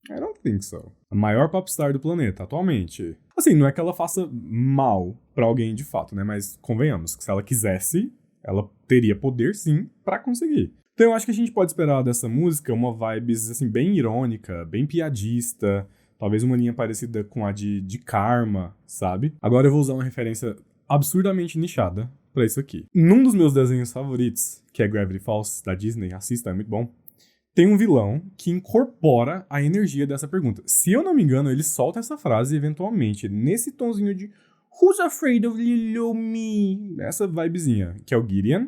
I don't think so. A maior popstar do planeta, atualmente. Assim, não é que ela faça mal pra alguém de fato, né? Mas convenhamos que se ela quisesse, ela teria poder sim pra conseguir. Então eu acho que a gente pode esperar dessa música uma vibes, assim, bem irônica, bem piadista, talvez uma linha parecida com a de Karma, sabe? Agora eu vou usar uma referência absurdamente nichada pra isso aqui. Num dos meus desenhos favoritos, que é Gravity Falls, da Disney, assista, é muito bom, tem um vilão que incorpora a energia dessa pergunta. Se eu não me engano, ele solta essa frase eventualmente, nesse tonzinho de Who's afraid of little me? Essa vibezinha, que é o Gideon.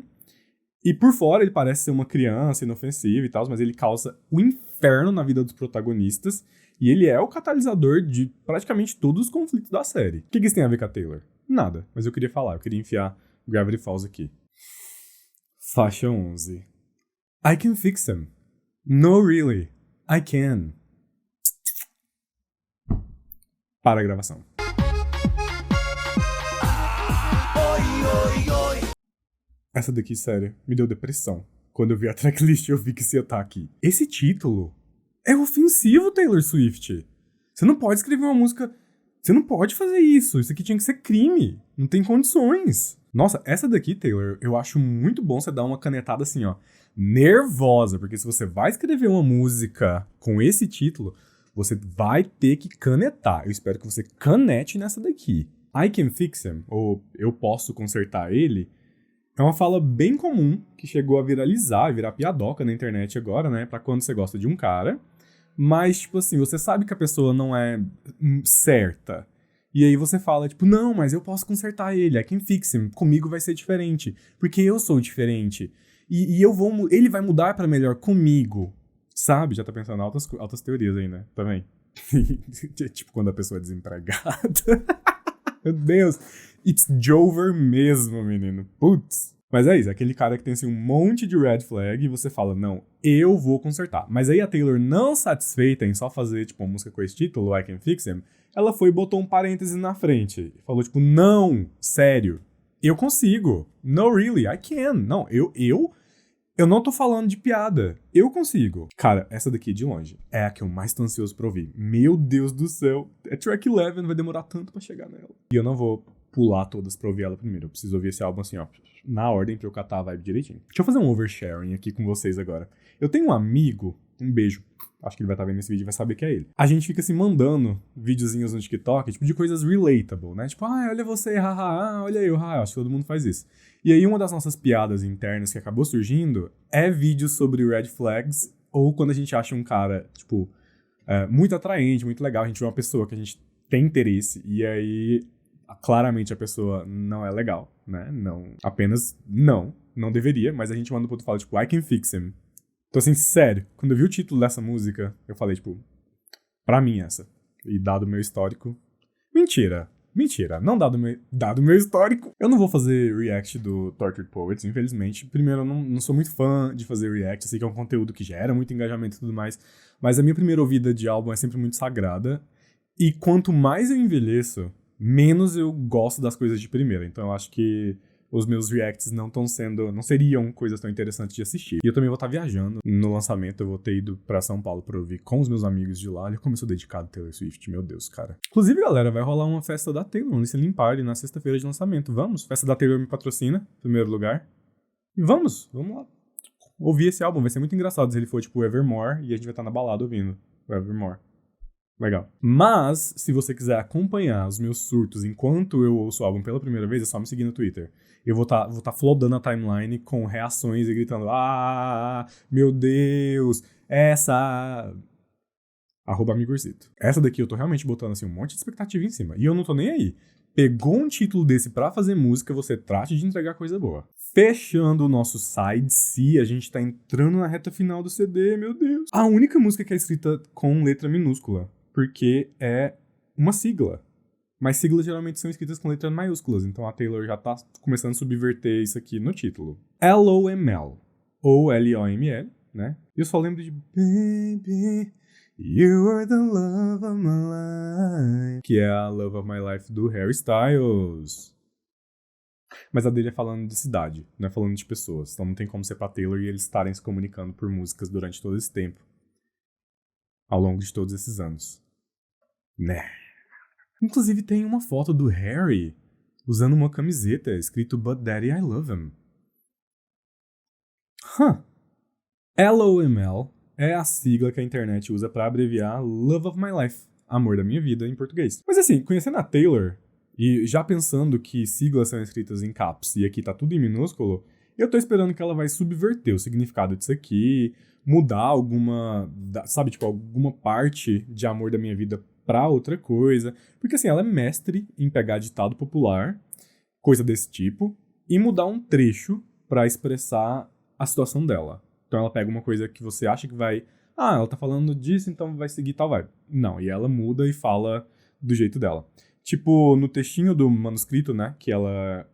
E por fora ele parece ser uma criança inofensiva e tal, mas ele causa o inferno na vida dos protagonistas. E ele é o catalisador de praticamente todos os conflitos da série. O que isso tem a ver com a Taylor? Nada, mas eu queria falar, eu queria enfiar Gravity Falls aqui. Faixa 11. I can fix them. No, really. I can. Para a gravação. Essa daqui, sério, me deu depressão. Quando eu vi a tracklist, eu vi que isso ia estar aqui. Esse título é ofensivo, Taylor Swift. Você não pode escrever uma música... Você não pode fazer isso. Isso aqui tinha que ser crime. Não tem condições. Nossa, essa daqui, Taylor, eu acho muito bom você dar uma canetada assim, ó, nervosa. Porque se você vai escrever uma música com esse título, você vai ter que canetar. Eu espero que você canete nessa daqui. I can fix him, ou eu posso consertar ele, é uma fala bem comum que chegou a viralizar, virar piadoca na internet agora, né? Pra quando você gosta de um cara. Mas, tipo assim, você sabe que a pessoa não é certa. E aí você fala, tipo, não, mas eu posso consertar ele. I can fix him. Comigo vai ser diferente. Porque eu sou diferente. E ele vai mudar pra melhor comigo. Sabe? Já tá pensando em altas teorias aí, né? Também. Tipo, quando a pessoa é desempregada. Meu Deus. It's Jover mesmo, menino. Putz. Mas é isso, aquele cara que tem assim um monte de red flag e você fala, não, eu vou consertar. Mas aí a Taylor, não satisfeita em só fazer, tipo, uma música com esse título, I Can Fix Him, ela foi e botou um parêntese na frente. Falou, tipo, não, sério, eu consigo. No, really, I can. Não, eu não tô falando de piada. Eu consigo. Cara, essa daqui de longe é a que eu mais tô ansioso pra ouvir. Meu Deus do céu. É track 11, vai demorar tanto pra chegar nela. E eu não vou pular todas pra ouvir ela primeiro. Eu preciso ouvir esse álbum assim, ó, na ordem pra eu catar a vibe direitinho. Deixa eu fazer um oversharing aqui com vocês agora. Eu tenho um amigo, um beijo, acho que ele vai estar vendo esse vídeo e vai saber que é ele. A gente fica assim mandando videozinhos no TikTok, tipo de coisas relatable, né? Tipo, olha você, haha, olha eu, haha, acho que todo mundo faz isso. E aí uma das nossas piadas internas que acabou surgindo é vídeos sobre red flags, ou quando a gente acha um cara, tipo, muito atraente, muito legal, a gente vê uma pessoa que a gente tem interesse, e aí claramente a pessoa não é legal, né? Não, apenas não deveria, mas a gente manda pro outro e fala, tipo, I can fix him. Então, assim, sério, quando eu vi o título dessa música, eu falei, tipo, pra mim essa. E dado o meu histórico... Mentira, não dado o meu histórico. Eu não vou fazer react do Tortured Poets, infelizmente. Primeiro, eu não sou muito fã de fazer react, eu sei que é um conteúdo que gera muito engajamento e tudo mais, mas a minha primeira ouvida de álbum é sempre muito sagrada. E quanto mais eu envelheço, menos eu gosto das coisas de primeira. Então eu acho que os meus reacts não seriam coisas tão interessantes de assistir. E eu também vou estar viajando no lançamento, eu vou ter ido pra São Paulo pra ouvir com os meus amigos de lá. Olha como eu sou dedicado a Taylor Swift, meu Deus, cara. Inclusive, galera, vai rolar uma festa da Taylor, no Listening Party, na sexta-feira de lançamento. Vamos? Festa da Taylor me patrocina, em primeiro lugar. E vamos lá. Ouvir esse álbum, vai ser muito engraçado se ele for tipo Evermore e a gente vai estar na balada ouvindo o Evermore. Legal. Mas, se você quiser acompanhar os meus surtos enquanto eu ouço o álbum pela primeira vez, é só me seguir no Twitter. Eu vou tá flodando a timeline com reações e gritando, meu Deus, essa... @Amigorzito. Essa daqui eu tô realmente botando assim um monte de expectativa em cima. E eu não tô nem aí. pegou um título desse pra fazer música, você trate de entregar coisa boa. Fechando o nosso side C, a gente tá entrando na reta final do CD, meu Deus. A única música que é escrita com letra minúscula, porque é uma sigla. Mas siglas geralmente são escritas com letras maiúsculas, então a Taylor já tá começando a subverter isso aqui no título. LOML, ou L-O-M-L, né? E eu só lembro de Baby, You Are the Love of My Life, que é a Love of My Life do Harry Styles. Mas a dele é falando de cidade, não é falando de pessoas. Então não tem como ser pra Taylor e eles estarem se comunicando por músicas durante todo esse tempo. Ao longo de todos esses anos. Né? Inclusive tem uma foto do Harry usando uma camiseta escrito But Daddy I Love Him. LOML é a sigla que a internet usa pra abreviar Love of My Life, amor da minha vida em português. Mas assim, conhecendo a Taylor e já pensando que siglas são escritas em caps e aqui tá tudo em minúsculo, eu tô esperando que ela vai subverter o significado disso aqui, mudar alguma, sabe, tipo, alguma parte de amor da minha vida pra outra coisa. Porque assim, ela é mestre em pegar ditado popular, coisa desse tipo, e mudar um trecho pra expressar a situação dela. Então ela pega uma coisa que você acha que vai... Ah, ela tá falando disso, então vai seguir tal vibe. Não, e ela muda e fala do jeito dela. Tipo, no textinho do manuscrito, né, que ela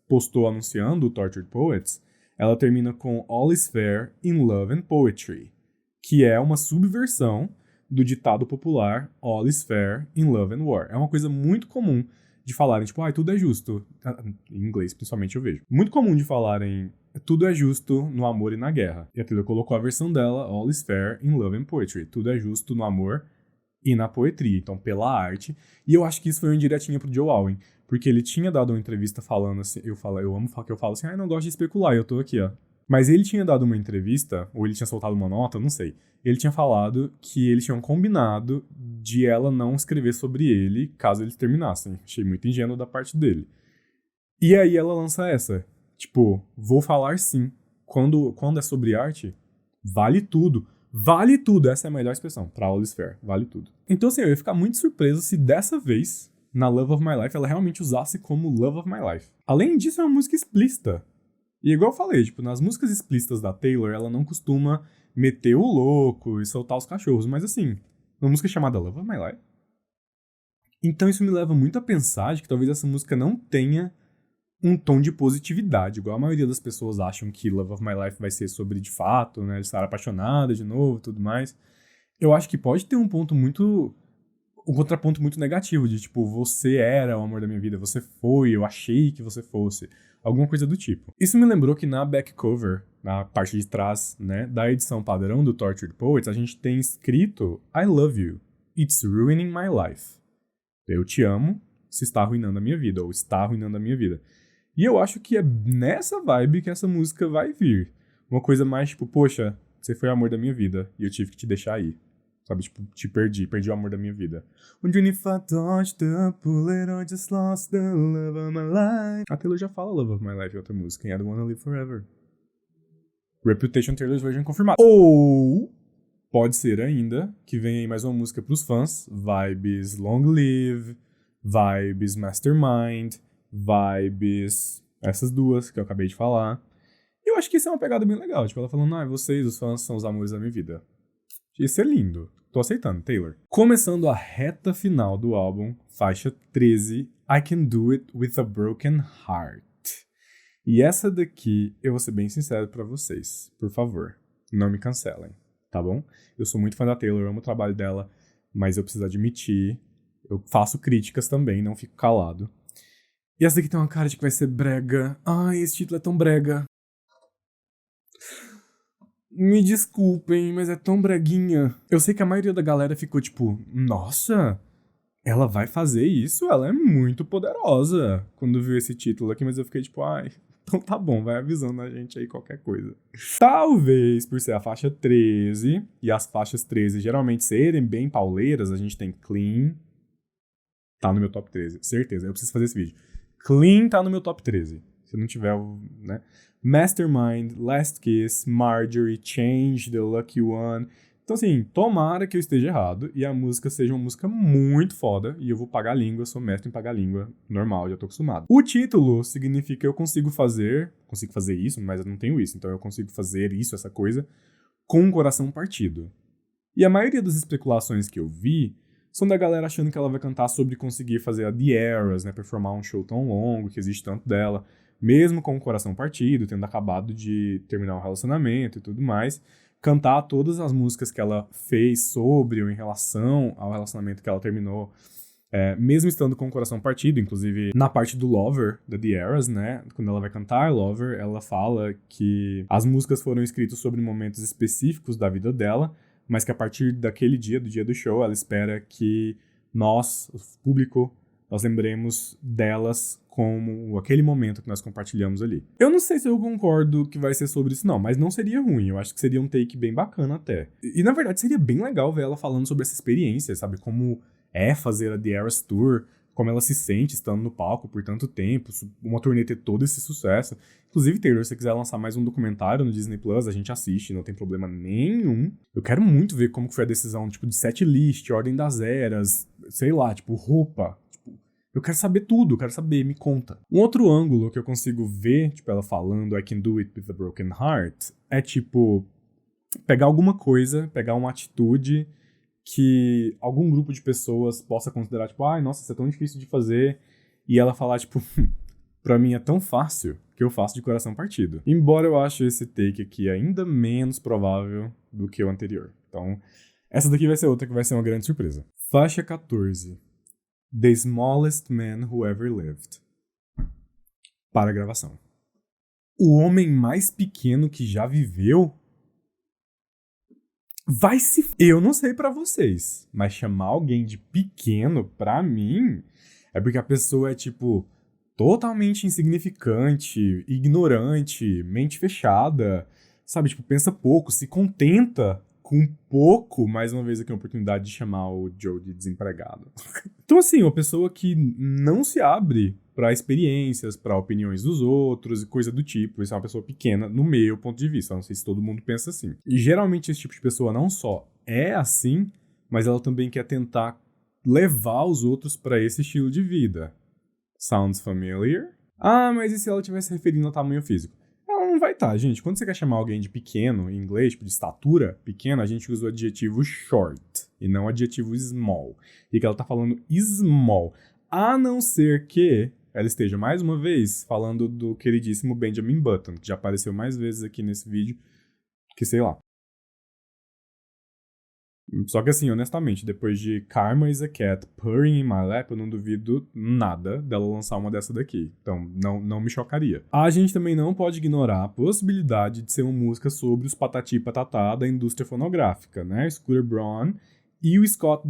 postou anunciando o Tortured Poets, ela termina com All is fair in love and poetry, que é uma subversão do ditado popular All is fair in love and war. É uma coisa muito comum de falarem, tipo, tudo é justo. Em inglês, principalmente, eu vejo. Muito comum de falarem, tudo é justo no amor e na guerra. E a Taylor colocou a versão dela, All is fair in love and poetry. Tudo é justo no amor e na poetria, então pela arte. E eu acho que isso foi uma indiretinha pro Joe Alwyn, porque ele tinha dado uma entrevista falando assim, eu amo que eu falo assim, não gosto de especular, eu tô aqui, ó. Mas ele tinha dado uma entrevista, ou ele tinha soltado uma nota, não sei. Ele tinha falado que eles tinham combinado de ela não escrever sobre ele caso eles terminassem. Achei muito ingênuo da parte dele. E aí ela lança essa, tipo, vou falar sim. Quando é sobre arte, vale tudo. Vale tudo, essa é a melhor expressão, pra All is Fair, vale tudo. Então assim, eu ia ficar muito surpreso se dessa vez, na Love of My Life, ela realmente usasse como Love of My Life. Além disso, é uma música explícita. E igual eu falei, tipo, nas músicas explícitas da Taylor, ela não costuma meter o louco e soltar os cachorros, mas assim, uma música chamada Love of My Life. Então isso me leva muito a pensar de que talvez essa música não tenha um tom de positividade, igual a maioria das pessoas acham que Love of My Life vai ser sobre, de fato, né, estar apaixonada de novo e tudo mais. Eu acho que pode ter um contraponto muito negativo, de tipo, você era o amor da minha vida, você foi, eu achei que você fosse, alguma coisa do tipo. Isso me lembrou que na back cover, na parte de trás, né, da edição padrão do Tortured Poets, a gente tem escrito I love you, it's ruining my life. Eu te amo, isso está arruinando a minha vida, ou está arruinando a minha vida. E eu acho que é nessa vibe que essa música vai vir. Uma coisa mais tipo, poxa, você foi o amor da minha vida e eu tive que te deixar aí. Sabe, tipo, te perdi o amor da minha vida. Wondering if I dodged the bullet or just lost the love of my life. A Taylor já fala Love of My Life em outra música, em I Don't Wanna Live Forever. Reputation Taylor's Version confirmada. Ou pode ser ainda que venha aí mais uma música pros fãs. Vibes Long Live, vibes Mastermind, vibes essas duas que eu acabei de falar. E eu acho que isso é uma pegada bem legal. Tipo, ela falando, vocês, os fãs, são os amores da minha vida. Isso é lindo. Tô aceitando, Taylor. Começando a reta final do álbum, faixa 13, I Can Do It With a Broken Heart. E essa daqui, eu vou ser bem sincero pra vocês. Por favor, não me cancelem, tá bom? Eu sou muito fã da Taylor, amo o trabalho dela, mas eu preciso admitir, eu faço críticas também, não fico calado. E essa daqui tem uma cara de que vai ser brega. Ai, esse título é tão brega. Me desculpem, mas é tão breguinha. Eu sei que a maioria da galera ficou tipo, nossa, ela vai fazer isso? Ela é muito poderosa. Quando viu esse título aqui, mas eu fiquei tipo, então tá bom, vai avisando a gente aí qualquer coisa. Talvez por ser a faixa 13, e as faixas 13 geralmente serem bem pauleiras, a gente tem Clean, tá no meu top 13, certeza, eu preciso fazer esse vídeo. Clean tá no meu top 13. Se não tiver, né? Mastermind, Last Kiss, Marjorie, Change, The Lucky One. Então, assim, tomara que eu esteja errado e a música seja uma música muito foda e eu vou pagar a língua, sou mestre em pagar a língua, normal, já tô acostumado. O título significa que eu consigo fazer isso, mas eu não tenho isso, então eu consigo fazer isso, essa coisa, com o coração partido. E a maioria das especulações que eu vi são da galera achando que ela vai cantar sobre conseguir fazer a The Eras, né, performar um show tão longo, que existe tanto dela, mesmo com o coração partido, tendo acabado de terminar um relacionamento e tudo mais, cantar todas as músicas que ela fez sobre ou em relação ao relacionamento que ela terminou, mesmo estando com o coração partido, inclusive na parte do Lover, da The Eras, né, quando ela vai cantar Lover, ela fala que as músicas foram escritas sobre momentos específicos da vida dela, mas que a partir daquele dia, do dia do show, ela espera que nós, o público, nós lembremos delas como aquele momento que nós compartilhamos ali. Eu não sei se eu concordo que vai ser sobre isso não, mas não seria ruim, eu acho que seria um take bem bacana até. E na verdade seria bem legal ver ela falando sobre essa experiência, sabe, como é fazer a The Eras Tour, como ela se sente estando no palco por tanto tempo, uma turnê ter todo esse sucesso. Inclusive, Taylor, se você quiser lançar mais um documentário no Disney Plus, a gente assiste, não tem problema nenhum. Eu quero muito ver como foi a decisão, tipo, de setlist, ordem das eras, sei lá, tipo, roupa. Tipo, eu quero saber tudo, eu quero saber, me conta. Um outro ângulo que eu consigo ver, tipo, ela falando I can do it with a broken heart, é tipo, pegar alguma coisa, pegar uma atitude que algum grupo de pessoas possa considerar, tipo, ai, nossa, isso é tão difícil de fazer, e ela falar, tipo, pra mim é tão fácil que eu faço de coração partido. Embora eu ache esse take aqui ainda menos provável do que o anterior. Então, essa daqui vai ser outra que vai ser uma grande surpresa. Faixa 14. The Smallest Man Who Ever Lived. Para a gravação. O homem mais pequeno que já viveu? Vai se... Eu não sei pra vocês, mas chamar alguém de pequeno, pra mim, é porque a pessoa é, tipo, totalmente insignificante, ignorante, mente fechada, sabe? Tipo, pensa pouco, se contenta com pouco. Mais uma vez aqui, uma oportunidade de chamar o Joe de desempregado. Então, assim, uma pessoa que não se abre pra experiências, pra opiniões dos outros e coisa do tipo. Isso é uma pessoa pequena, no meu ponto de vista. Eu não sei se todo mundo pensa assim. E geralmente esse tipo de pessoa não só é assim, mas ela também quer tentar levar os outros pra esse estilo de vida. Sounds familiar? Ah, mas e se ela estivesse referindo ao tamanho físico? Ela não vai estar, gente. Quando você quer chamar alguém de pequeno, em inglês, tipo de estatura pequena, a gente usa o adjetivo short e não o adjetivo small. E que ela tá falando small. A não ser que ela esteja mais uma vez falando do queridíssimo Benjamin Button, que já apareceu mais vezes aqui nesse vídeo, que sei lá. Só que assim, honestamente, depois de Karma is a Cat Purring in My Lap, eu não duvido nada dela lançar uma dessa daqui. Então, não me chocaria. A gente também não pode ignorar a possibilidade de ser uma música sobre os patati e patatá da indústria fonográfica, né? Scooter Braun e o Scott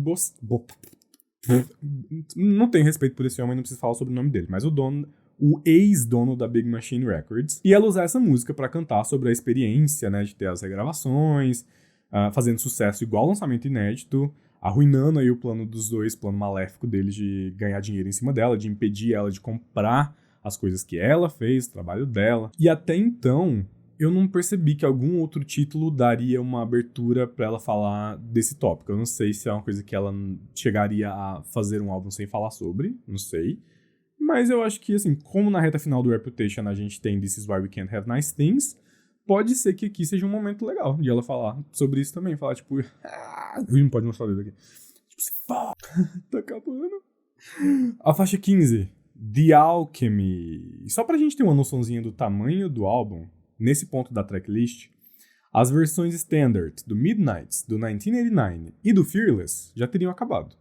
não tenho respeito por esse homem, não preciso falar sobre o nome dele, mas o ex-dono da Big Machine Records, e ela usar essa música pra cantar sobre a experiência, né, de ter as regravações, fazendo sucesso igual lançamento inédito, arruinando aí o plano dos dois, plano maléfico deles de ganhar dinheiro em cima dela, de impedir ela de comprar as coisas que ela fez, o trabalho dela. E até então, eu não percebi que algum outro título daria uma abertura pra ela falar desse tópico. Eu não sei se é uma coisa que ela chegaria a fazer um álbum sem falar sobre, não sei. Mas eu acho que, assim, como na reta final do Reputation a gente tem This Is Why We Can't Have Nice Things, pode ser que aqui seja um momento legal de ela falar sobre isso também. Falar, tipo... não pode mostrar o dedo aqui. Tipo, se fala. Tá acabando. A faixa 15. The Alchemy. E só pra gente ter uma noçãozinha do tamanho do álbum, nesse ponto da tracklist, as versões standard do Midnights, do 1989 e do Fearless já teriam acabado.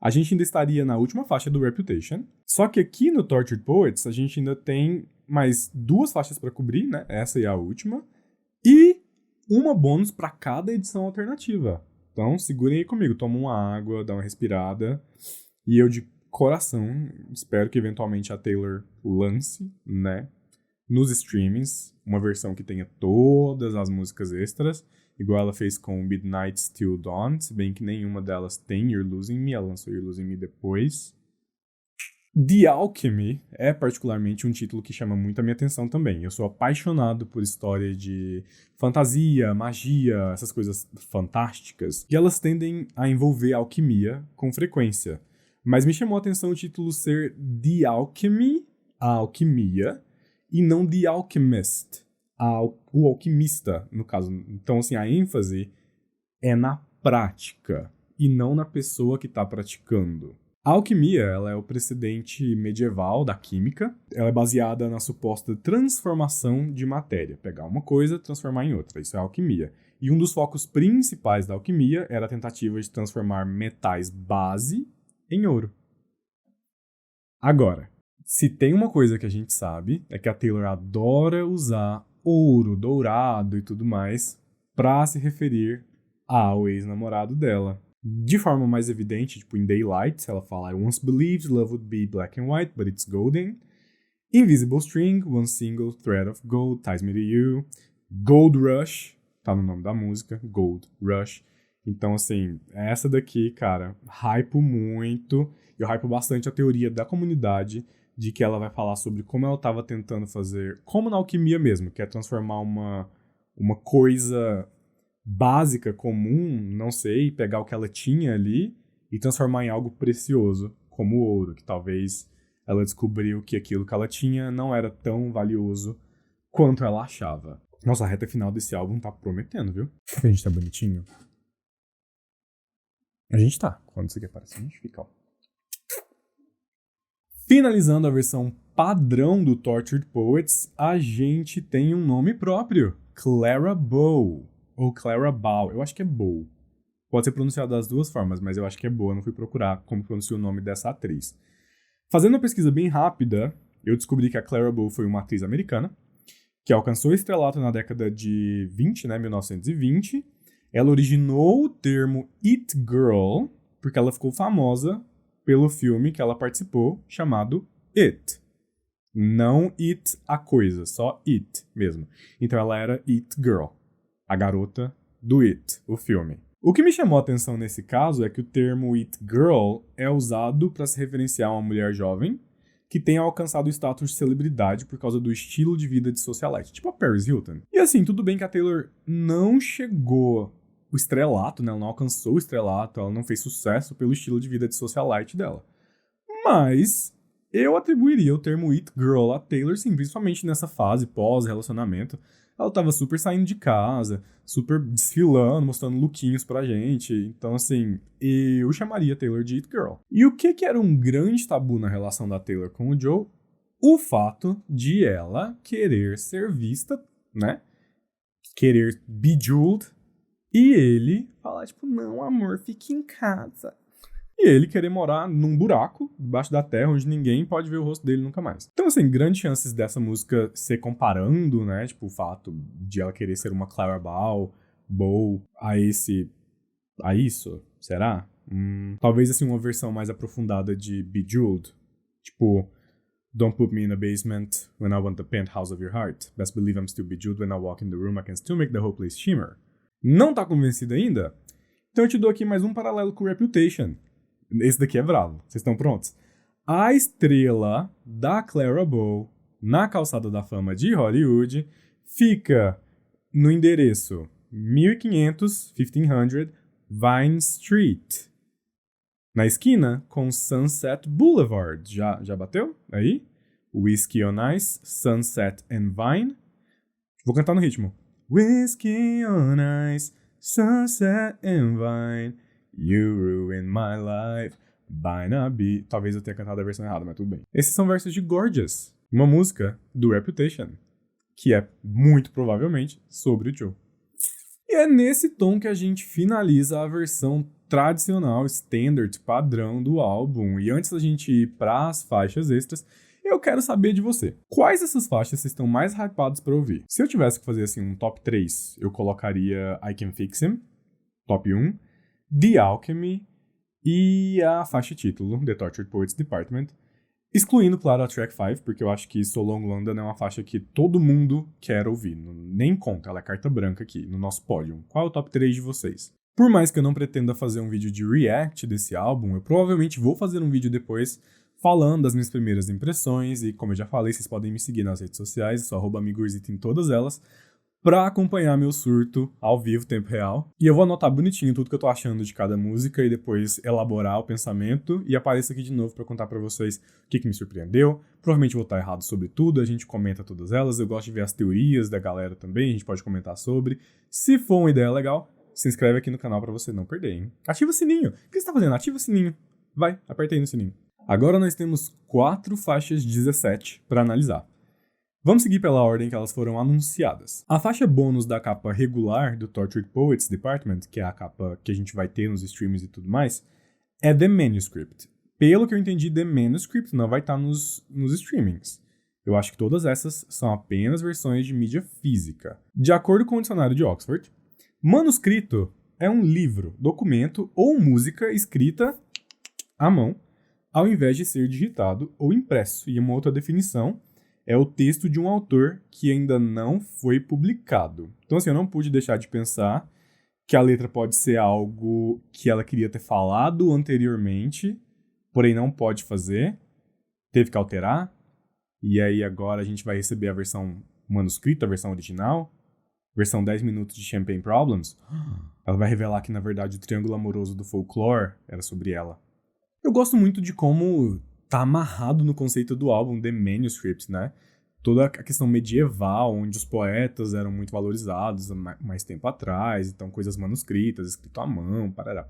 A gente ainda estaria na última faixa do Reputation, só que aqui no Tortured Poets a gente ainda tem mais 2 faixas pra cobrir, né? Essa e a última, e uma bônus pra cada edição alternativa. Então segurem aí comigo, toma uma água, dá uma respirada, e eu de coração espero que eventualmente a Taylor lance, né, nos streamings, uma versão que tenha todas as músicas extras, igual ela fez com Midnight Till Dawn, se bem que nenhuma delas tem You're Losing Me, ela lançou You're Losing Me depois. The Alchemy é particularmente um título que chama muito a minha atenção também. Eu sou apaixonado por história de fantasia, magia, essas coisas fantásticas. E elas tendem a envolver alquimia com frequência. Mas me chamou a atenção o título ser The Alchemy, a alquimia, e não The Alchemist, o alquimista, no caso. Então, assim, a ênfase é na prática e não na pessoa que está praticando. A alquimia, ela é o precedente medieval da química. Ela é baseada na suposta transformação de matéria. Pegar uma coisa e transformar em outra. Isso é a alquimia. E um dos focos principais da alquimia era a tentativa de transformar metais base em ouro. Agora, se tem uma coisa que a gente sabe, é que a Taylor adora usar ouro, dourado e tudo mais para se referir ao ex-namorado dela. De forma mais evidente, tipo em Daylight, ela fala I once believed love would be black and white, but it's golden. Invisible String, one single thread of gold ties me to you. Gold Rush, tá no nome da música, Gold Rush. Então, assim, essa daqui, cara, hypo muito. Eu hypo bastante a teoria da comunidade de que ela vai falar sobre como ela tava tentando fazer, como na alquimia mesmo, que é transformar uma coisa básica, comum, não sei, pegar o que ela tinha ali e transformar em algo precioso, como o ouro, que talvez ela descobriu que aquilo que ela tinha não era tão valioso quanto ela achava. Nossa, a reta final desse álbum tá prometendo, viu? A gente tá bonitinho. A gente tá. Quando isso aqui aparece, a gente fica, ó. Finalizando a versão padrão do Tortured Poets, a gente tem um nome próprio, Clara Bow. Ou Clara Bow, eu acho que é Bow. Pode ser pronunciado das duas formas, mas eu acho que é Bow, eu não fui procurar como pronuncia o nome dessa atriz. Fazendo uma pesquisa bem rápida, eu descobri que a Clara Bow foi uma atriz americana, que alcançou o estrelato na década de 20, né, 1920. Ela originou o termo It Girl, porque ela ficou famosa pelo filme que ela participou, chamado It. Não It, a coisa, só It mesmo. Então ela era It Girl. A garota do It, o filme. O que me chamou a atenção nesse caso é que o termo It Girl é usado para se referenciar a uma mulher jovem que tenha alcançado o status de celebridade por causa do estilo de vida de socialite, tipo a Paris Hilton. E assim, tudo bem que a Taylor não chegou o estrelato, né? Ela não alcançou o estrelato, ela não fez sucesso pelo estilo de vida de socialite dela. Mas eu atribuiria o termo It Girl a Taylor, sim, principalmente nessa fase pós-relacionamento. Ela tava super saindo de casa, super desfilando, mostrando lookinhos pra gente. Então, assim, eu chamaria a Taylor de It Girl. E o que era um grande tabu na relação da Taylor com o Joe? O fato de ela querer ser vista, né? Querer bejeweled. E ele falar, tipo, não, amor, fique em casa. E ele querer morar num buraco, debaixo da terra, onde ninguém pode ver o rosto dele nunca mais. Então, assim, grandes chances dessa música ser comparando, né? Tipo, o fato de ela querer ser uma Clara Bow a isso, será? Talvez, assim, uma versão mais aprofundada de Bejeweled. Tipo, don't put me in a basement when I want the penthouse of your heart. Best believe I'm still bejeweled when I walk in the room. I can still make the whole place shimmer. Não tá convencido ainda? Então eu te dou aqui mais um paralelo com Reputation. Esse daqui é bravo. Vocês estão prontos? A estrela da Clara Bow na calçada da fama de Hollywood fica no endereço 1500 Vine Street. Na esquina com Sunset Boulevard. Já bateu? Aí? Whiskey on Ice, Sunset and Vine. Vou cantar no ritmo. Whiskey on Ice, Sunset and Vine. You ruined my life, Barnaby. Talvez eu tenha cantado a versão errada, mas tudo bem. Esses são versos de Gorgeous, uma música do Reputation, que é muito provavelmente sobre o Joe. E é nesse tom que a gente finaliza a versão tradicional, standard, padrão do álbum. E antes da gente ir para as faixas extras, eu quero saber de você. Quais dessas faixas vocês estão mais hypados para ouvir? Se eu tivesse que fazer assim um top 3, eu colocaria I Can Fix Him, top 1, The Alchemy e a faixa título, The Tortured Poets Department, excluindo, claro, a Track 5, porque eu acho que So Long London é uma faixa que todo mundo quer ouvir, nem conta, ela é carta branca aqui, no nosso pódio. Qual é o top 3 de vocês? Por mais que eu não pretenda fazer um vídeo de react desse álbum, eu provavelmente vou fazer um vídeo depois falando das minhas primeiras impressões. E como eu já falei, vocês podem me seguir nas redes sociais, sou @amigorzito em todas elas, pra acompanhar meu surto ao vivo, tempo real. E eu vou anotar bonitinho tudo que eu tô achando de cada música e depois elaborar o pensamento e apareço aqui de novo pra contar pra vocês o que me surpreendeu. Provavelmente vou estar errado sobre tudo, a gente comenta todas elas. Eu gosto de ver as teorias da galera também, a gente pode comentar sobre. Se for uma ideia legal, se inscreve aqui no canal pra você não perder, hein? Ativa o sininho. O que você tá fazendo? Ativa o sininho. Vai, aperta aí no sininho. Agora nós temos 4 faixas 17 pra analisar. Vamos seguir pela ordem que elas foram anunciadas. A faixa bônus da capa regular do Tortured Poets Department, que é a capa que a gente vai ter nos streams e tudo mais, é The Manuscript. Pelo que eu entendi, The Manuscript não vai estar nos streamings. Eu acho que todas essas são apenas versões de mídia física. De acordo com o dicionário de Oxford, manuscrito é um livro, documento ou música escrita à mão, ao invés de ser digitado ou impresso. E uma outra definição é o texto de um autor que ainda não foi publicado. Então, assim, eu não pude deixar de pensar que a letra pode ser algo que ela queria ter falado anteriormente, porém não pode fazer, teve que alterar, e aí agora a gente vai receber a versão manuscrita, a versão original, versão 10 minutos de Champagne Problems. Ela vai revelar que, na verdade, o triângulo amoroso do folclore era sobre ela. Eu gosto muito de como tá amarrado no conceito do álbum The Manuscript, né? Toda a questão medieval, onde os poetas eram muito valorizados há mais tempo atrás, então coisas manuscritas, escrito à mão, parará.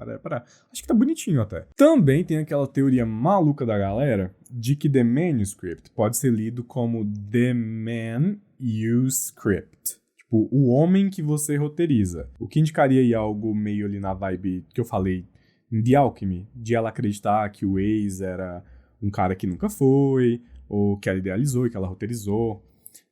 Acho que tá bonitinho até. Também tem aquela teoria maluca da galera de que The Manuscript pode ser lido como The Man You Script. Tipo, o homem que você roteiriza. O que indicaria aí algo meio ali na vibe que eu falei em The Alchemy, de ela acreditar que o ex era um cara que nunca foi, ou que ela idealizou e que ela roteirizou.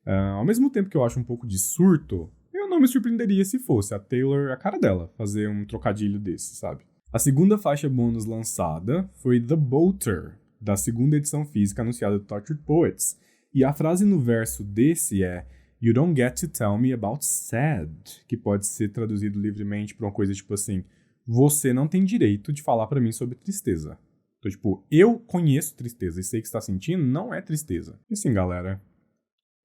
Ao mesmo tempo que eu acho um pouco de surto, eu não me surpreenderia se fosse a Taylor, a cara dela, fazer um trocadilho desse, sabe? A segunda faixa bônus lançada foi The Bolter, da segunda edição física anunciada do Tortured Poets. E a frase no verso desse é "You don't get to tell me about sad", que pode ser traduzido livremente pra uma coisa tipo assim: você não tem direito de falar pra mim sobre tristeza. Então, tipo, eu conheço tristeza e sei que você tá sentindo, não é tristeza. E assim, galera,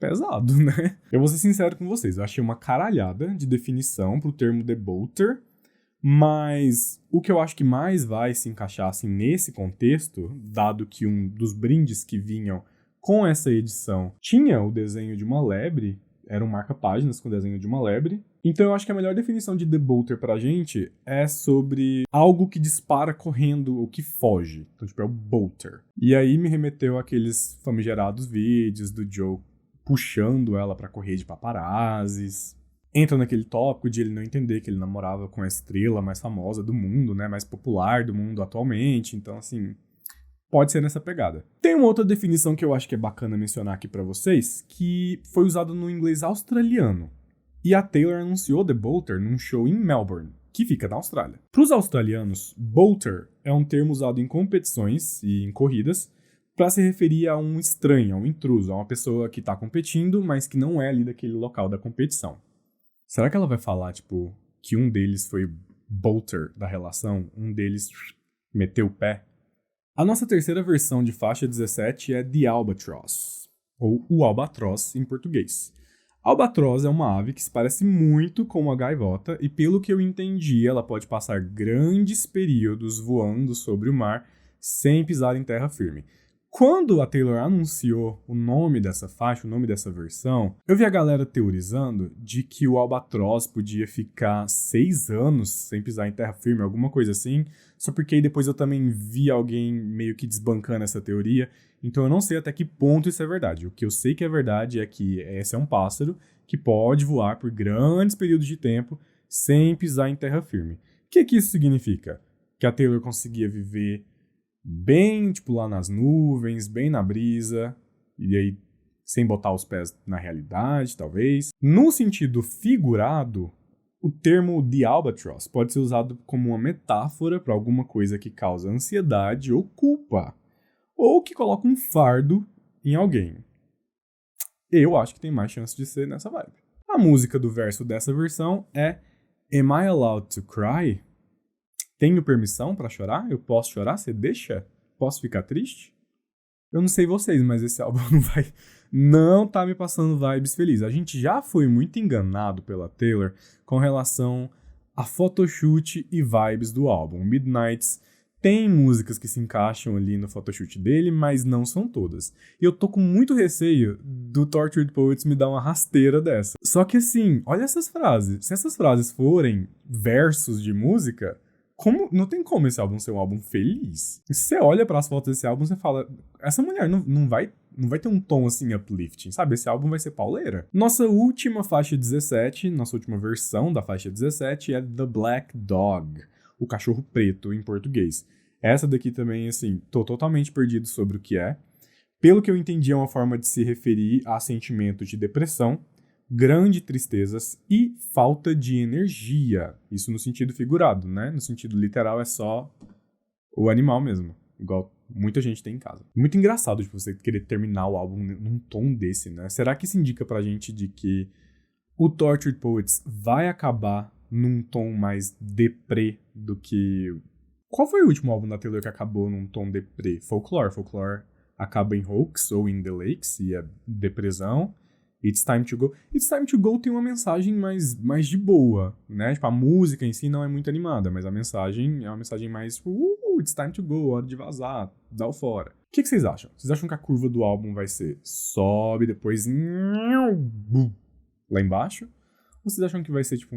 pesado, né? Eu vou ser sincero com vocês, eu achei uma caralhada de definição pro termo The Bolter, mas o que eu acho que mais vai se encaixar, assim, nesse contexto, dado que um dos brindes que vinham com essa edição tinha o desenho de uma lebre, era um marca-páginas com o desenho de uma lebre. Então eu acho que a melhor definição de The Bolter pra gente é sobre algo que dispara correndo ou que foge. Então, tipo, é o Bolter. E aí me remeteu àqueles famigerados vídeos do Joe puxando ela pra correr de paparazzis. Entra naquele tópico de ele não entender que ele namorava com a estrela mais famosa do mundo, né? Mais popular do mundo atualmente. Então, assim, pode ser nessa pegada. Tem uma outra definição que eu acho que é bacana mencionar aqui pra vocês, que foi usada no inglês australiano. E a Taylor anunciou The Bolter num show em Melbourne, que fica na Austrália. Para os australianos, Bolter é um termo usado em competições e em corridas para se referir a um estranho, a um intruso, a uma pessoa que está competindo, mas que não é ali daquele local da competição. Será que ela vai falar, tipo, que um deles foi Bolter da relação, um deles meteu o pé? A nossa terceira versão de faixa 17 é The Albatross, ou o Albatroz em português. Albatroz é uma ave que se parece muito com uma gaivota e, pelo que eu entendi, ela pode passar grandes períodos voando sobre o mar sem pisar em terra firme. Quando a Taylor anunciou o nome dessa faixa, o nome dessa versão, eu vi a galera teorizando de que o Albatroz podia ficar 6 anos sem pisar em terra firme, alguma coisa assim, só porque aí depois eu também vi alguém meio que desbancando essa teoria, então eu não sei até que ponto isso é verdade. O que eu sei que é verdade é que esse é um pássaro que pode voar por grandes períodos de tempo sem pisar em terra firme. O que isso significa? Que a Taylor conseguia viver bem, tipo, lá nas nuvens, bem na brisa, e aí sem botar os pés na realidade, talvez. No sentido figurado, o termo The Albatross pode ser usado como uma metáfora para alguma coisa que causa ansiedade ou culpa, ou que coloca um fardo em alguém. Eu acho que tem mais chance de ser nessa vibe. A música do verso dessa versão é Am I Allowed to Cry? Tenho permissão pra chorar? Eu posso chorar? Você deixa? Posso ficar triste? Eu não sei vocês, mas esse álbum não tá me passando vibes felizes. A gente já foi muito enganado pela Taylor com relação a photoshoot e vibes do álbum. Midnights tem músicas que se encaixam ali no photoshoot dele, mas não são todas. E eu tô com muito receio do Tortured Poets me dar uma rasteira dessa. Só que assim, olha essas frases. Se essas frases forem versos de música, não tem como esse álbum ser um álbum feliz. Se você olha para as fotos desse álbum, você fala, essa mulher não vai ter um tom assim uplifting, sabe? Esse álbum vai ser pauleira. Nossa última faixa 17, nossa última versão da faixa 17 é The Black Dog, o cachorro preto em português. Essa daqui também, assim, tô totalmente perdido sobre o que é. Pelo que eu entendi, é uma forma de se referir a sentimentos de depressão, grande tristezas e falta de energia. Isso no sentido figurado, né? No sentido literal é só o animal mesmo, igual muita gente tem em casa. Muito engraçado de você querer terminar o álbum num tom desse, né? Será que isso indica pra gente de que o Tortured Poets vai acabar num tom mais deprê do que... Qual foi o último álbum da Taylor que acabou num tom deprê? Folklore. Folklore acaba em Hoax ou In The Lakes e é depressão. It's Time To Go. It's Time To Go tem uma mensagem mais de boa, né? Tipo, a música em si não é muito animada, mas a mensagem é uma mensagem mais tipo, it's time to go, hora de vazar, dá o fora. O que vocês acham? Vocês acham que a curva do álbum vai ser sobe, depois lá embaixo? Ou vocês acham que vai ser, tipo,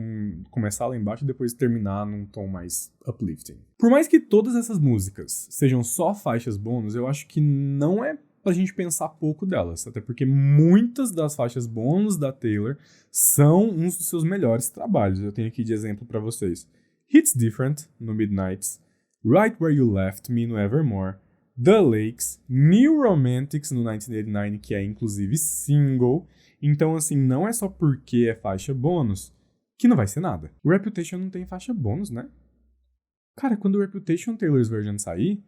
começar lá embaixo e depois terminar num tom mais uplifting? Por mais que todas essas músicas sejam só faixas bônus, eu acho que não é pra gente pensar pouco delas. Até porque muitas das faixas bônus da Taylor são uns dos seus melhores trabalhos. Eu tenho aqui de exemplo pra vocês. Hits Different, no Midnights. Right Where You Left Me, no Evermore. The Lakes. New Romantics, no 1989, que é inclusive single. Então, assim, não é só porque é faixa bônus que não vai ser nada. O Reputation não tem faixa bônus, né? Cara, quando o Reputation Taylor's Version sair,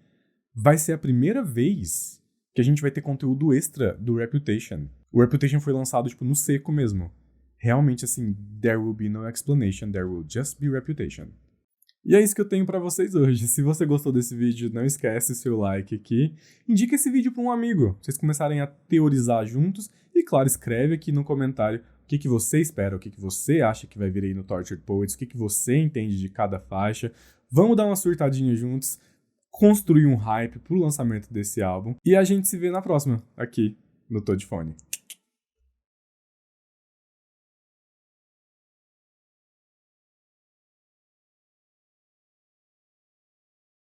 vai ser a primeira vez que a gente vai ter conteúdo extra do Reputation. O Reputation foi lançado, tipo, no seco mesmo. Realmente, assim, there will be no explanation, there will just be Reputation. E é isso que eu tenho pra vocês hoje. Se você gostou desse vídeo, não esquece seu like aqui. Indica esse vídeo pra um amigo, pra vocês começarem a teorizar juntos. E, claro, escreve aqui no comentário o que você espera, o que você acha que vai vir aí no Tortured Poets, o que você entende de cada faixa. Vamos dar uma surtadinha juntos, construir um hype pro lançamento desse álbum. E a gente se vê na próxima, aqui no Todifone.